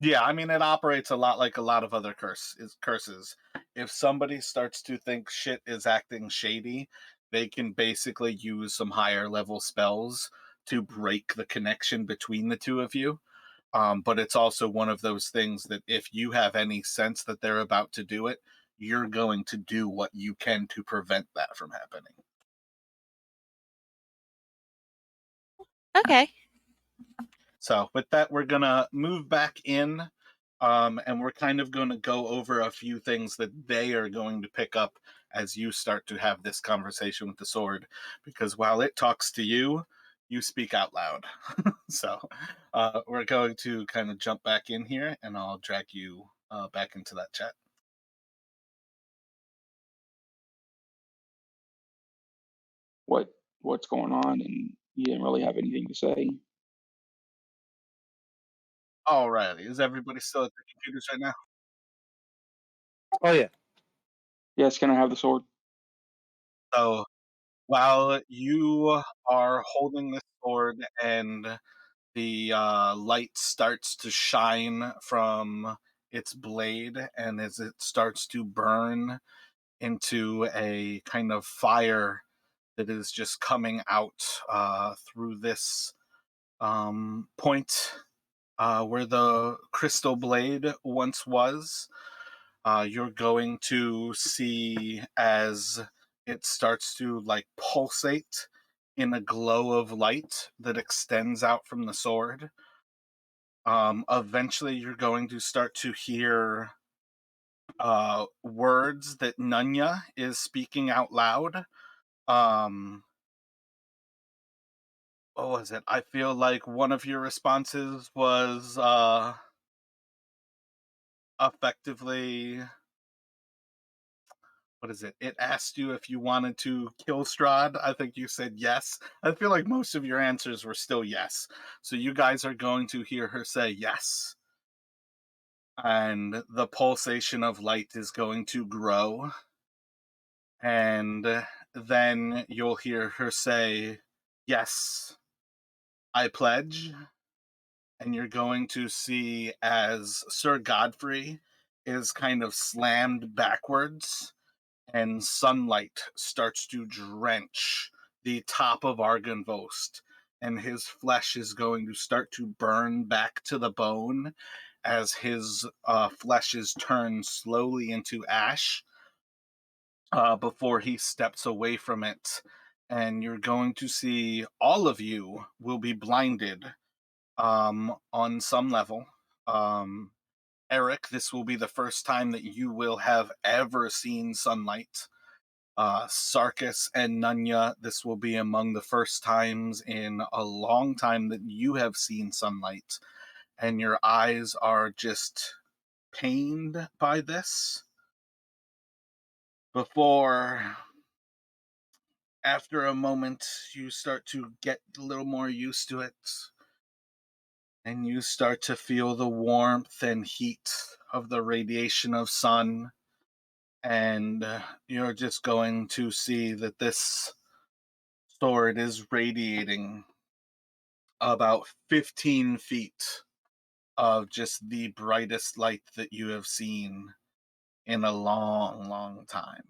Yeah, I mean, it operates a lot like a lot of other curses. If somebody starts to think shit is acting shady, they can basically use some higher level spells to break the connection between the two of you. But it's also one of those things that if you have any sense that they're about to do it, you're going to do what you can to prevent that from happening. Okay. So with that, we're gonna move back in, and we're kind of going to go over a few things that they are going to pick up as you start to have this conversation with the sword. Because while it talks to you, you speak out loud. So we're going to kind of jump back in here, and I'll drag you back into that chat. What's going on, and you didn't really have anything to say. Alrighty, is everybody still at their computers right now? Oh yeah. Yes, can I have the sword? So while you are holding this sword and the light starts to shine from its blade, and as it starts to burn into a kind of fire that is just coming out through this point where the crystal blade once was. You're going to see as it starts to like pulsate in a glow of light that extends out from the sword. Eventually, you're going to start to hear words that Nunya is speaking out loud. What was it? I feel like one of your responses was effectively, what is it? It asked you if you wanted to kill Strahd. I think you said yes. I feel like most of your answers were still yes. So you guys are going to hear her say yes. And the pulsation of light is going to grow. And then you'll hear her say, yes, I pledge. And you're going to see as Sir Godfrey is kind of slammed backwards and sunlight starts to drench the top of Argynvost, and his flesh is going to start to burn back to the bone as his flesh is turned slowly into ash before he steps away from it. And you're going to see all of you will be blinded on some level. Eric, this will be the first time that you will have ever seen sunlight. Sarkis and Nunya, this will be among the first times in a long time that you have seen sunlight, and your eyes are just pained by this. Before, after a moment, you start to get a little more used to it, and you start to feel the warmth and heat of the radiation of sun, and you're just going to see that this sword is radiating about 15 feet of just the brightest light that you have seen in a long, long time.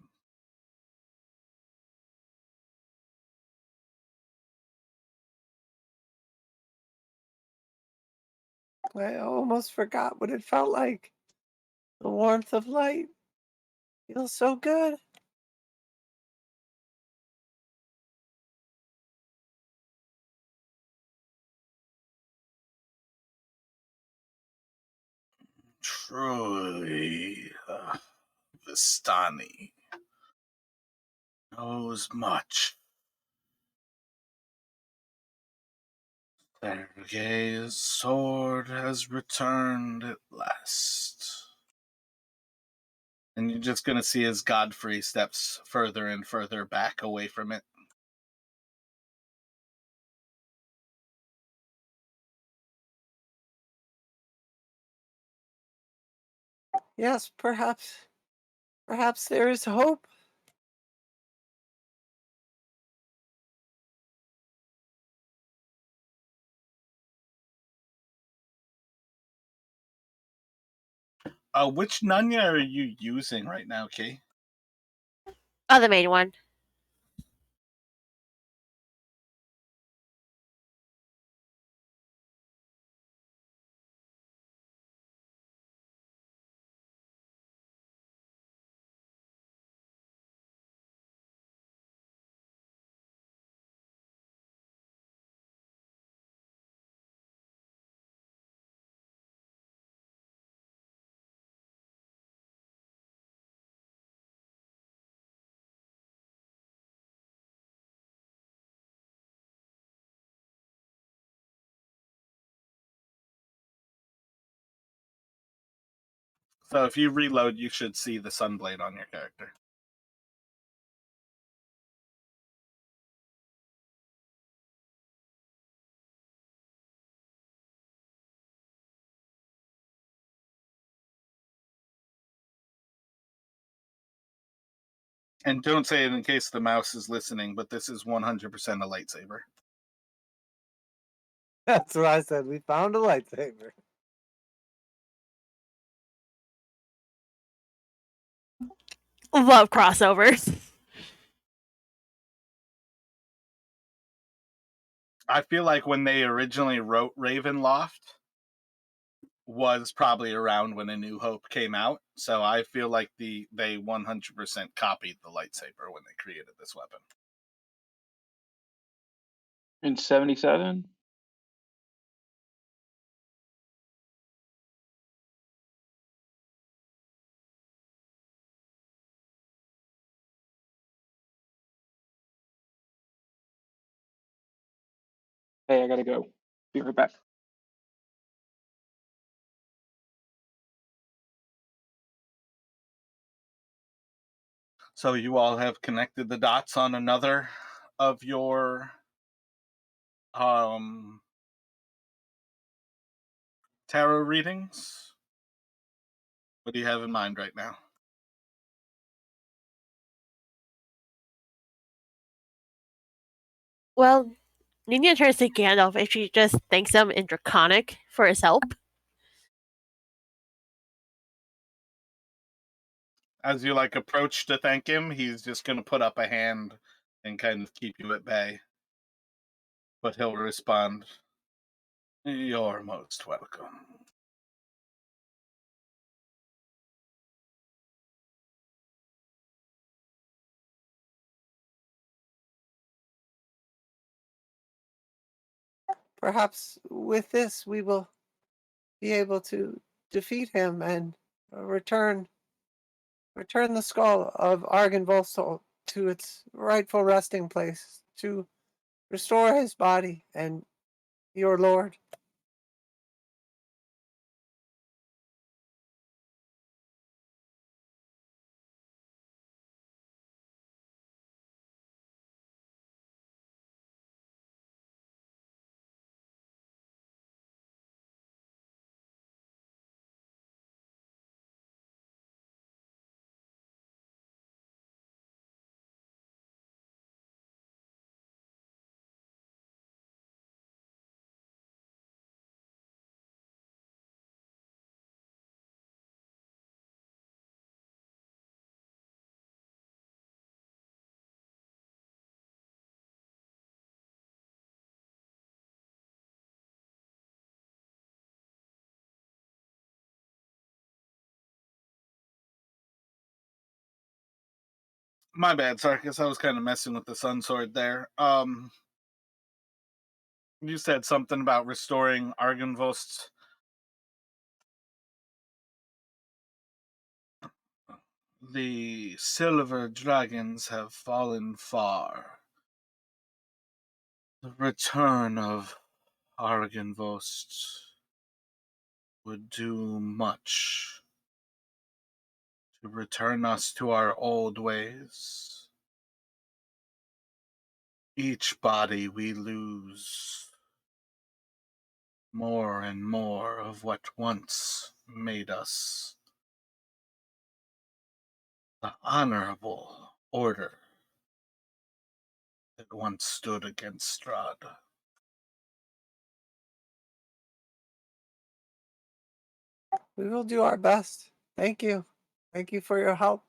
I almost forgot what it felt like. The warmth of light feels so good. Truly, Vistani knows much. Sergei's sword has returned at last. And you're just going to see as Godfrey steps further and further back away from it. Yes, perhaps there is hope. Which Nunya are you using right now, Kay? Oh, the main one. So if you reload, you should see the Sunblade on your character. And don't say it in case the mouse is listening, but this is 100% a lightsaber. That's what I said. We found a lightsaber. Love crossovers. I feel like when they originally wrote Ravenloft was probably around when A New Hope came out. So I feel like they 100% copied the lightsaber when they created this weapon. In 77? Hey, I gotta go. Be right back. So you all have connected the dots on another of your um tarot readings. What do you have in mind right now? Well, Nina turns to Gandalf and she just thanks him in Draconic for his help. As you approach to thank him, he's just going to put up a hand and kind of keep you at bay. But he'll respond, "You're most welcome." Perhaps with this we will be able to defeat him and return the skull of Argynvost to its rightful resting place, to restore his body and your lord. My bad, Sarkis. I was kind of messing with the sun sword there. You said something about restoring Argynvost. The silver dragons have fallen far. The return of Argynvost would do much to return us to our old ways. Each body we lose, more and more of what once made us the honorable order that once stood against Strahd. We will do our best. Thank you. Thank you for your help.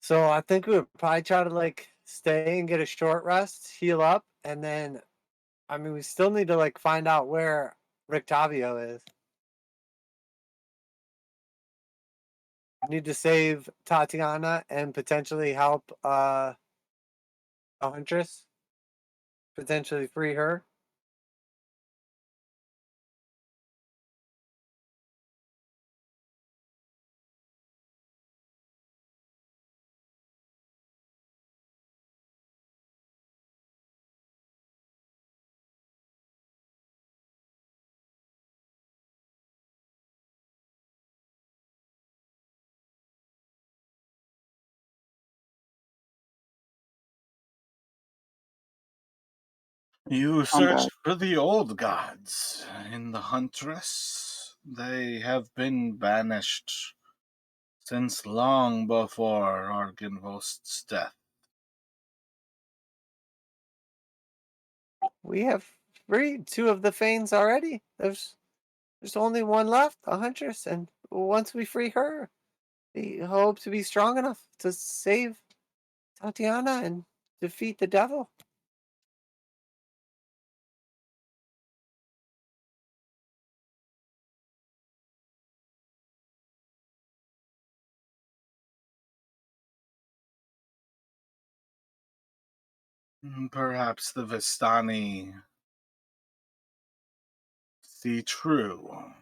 So I think we would probably try to stay and get a short rest, heal up, and then we still need to find out where Rictavio is. We need to save Tatiana and potentially help a huntress. Potentially free her. You I'm back. searched for the old gods in the Huntress. They have been banished since long before Argynvost's death. We have freed two of the Fanes already. There's only one left, a huntress, and once we free her, we hope to be strong enough to save Tatiana and defeat the devil. Perhaps the Vistani see true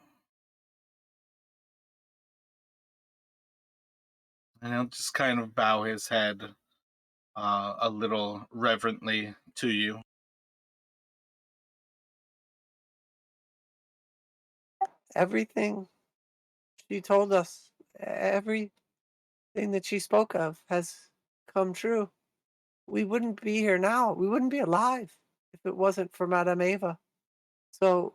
And he'll just kind of bow his head a little reverently to you. Everything she told us, everything that she spoke of has come true. We wouldn't be here now. We wouldn't be alive if it wasn't for Madame Eva. So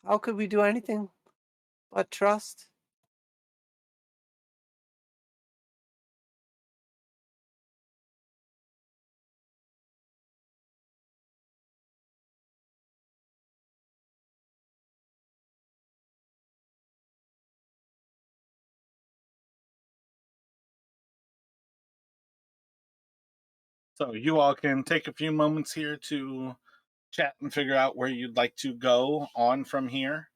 how could we do anything but trust? So you all can take a few moments here to chat and figure out where you'd like to go on from here.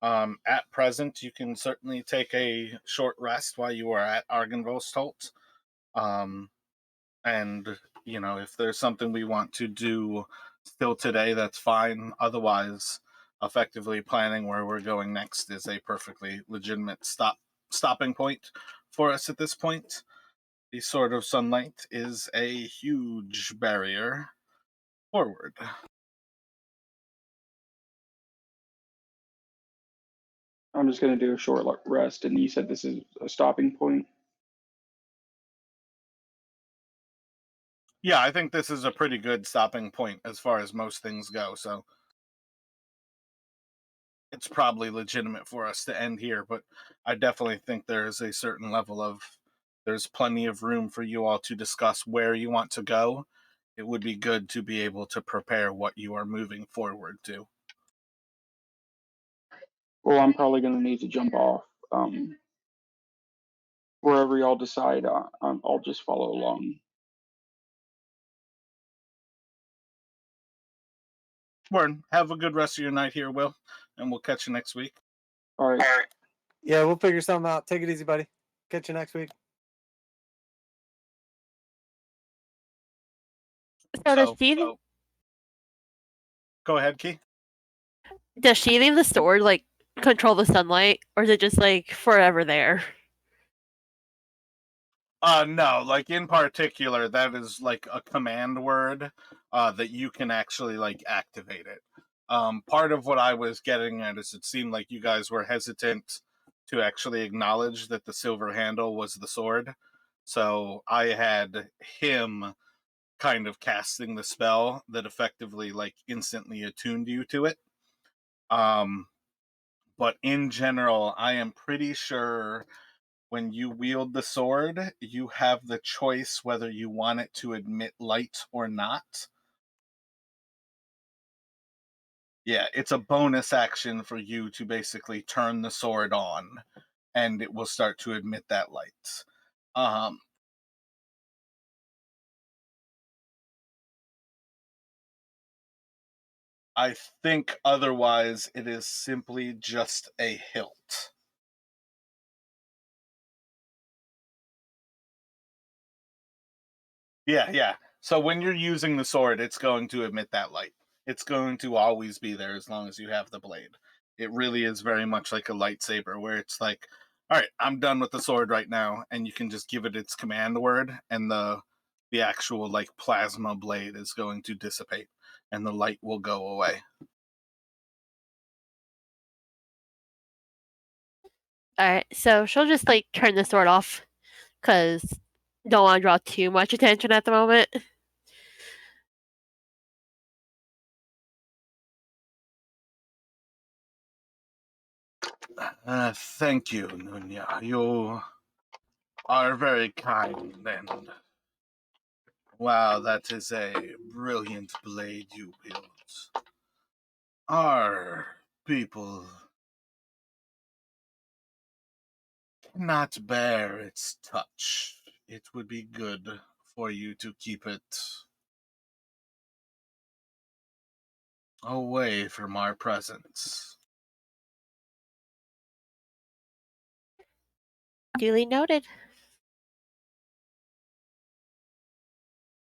At present, you can certainly take a short rest while you are at Argynvost Holt. And, if there's something we want to do still today, that's fine. Otherwise, effectively planning where we're going next is a perfectly legitimate stopping point for us at this point. The Sword of Sunlight is a huge barrier forward. I'm just going to do a short rest, and you said this is a stopping point? Yeah, I think this is a pretty good stopping point as far as most things go, so it's probably legitimate for us to end here, but I definitely think there's a certain level of there's plenty of room for you all to discuss where you want to go. It would be good to be able to prepare what you are moving forward to. Well, I'm probably going to need to jump off. Wherever y'all decide, I'll just follow along. Warren, have a good rest of your night here, Will, and we'll catch you next week. All right. Yeah, we'll figure something out. Take it easy, buddy. Catch you next week. So does So, she go ahead, Key. does she leave the sword like control the sunlight, or is it just like forever there? No, like in particular, that is like a command word that you can actually like activate it. Part of what I was getting at is it seemed like you guys were hesitant to actually acknowledge that the silver handle was the sword. So I had him kind of casting the spell that effectively like instantly attuned you to it. But in general, I am pretty sure when you wield the sword, you have the choice whether you want it to emit light or not. Yeah, it's a bonus action for you to basically turn the sword on, and it will start to emit that light. I think otherwise it is simply just a hilt. Yeah. So when you're using the sword, it's going to emit that light. It's going to always be there as long as you have the blade. It really is very much like a lightsaber where it's like, all right, I'm done with the sword right now, and you can just give it its command word, and the actual like plasma blade is going to dissipate, and the light will go away. Alright, so she'll just like turn the sword off because don't want to draw too much attention at the moment. Thank you, Nunya. You are very kind, and wow, that is a brilliant blade you built. Our people cannot bear its touch. It would be good for you to keep it away from our presence. Duly noted.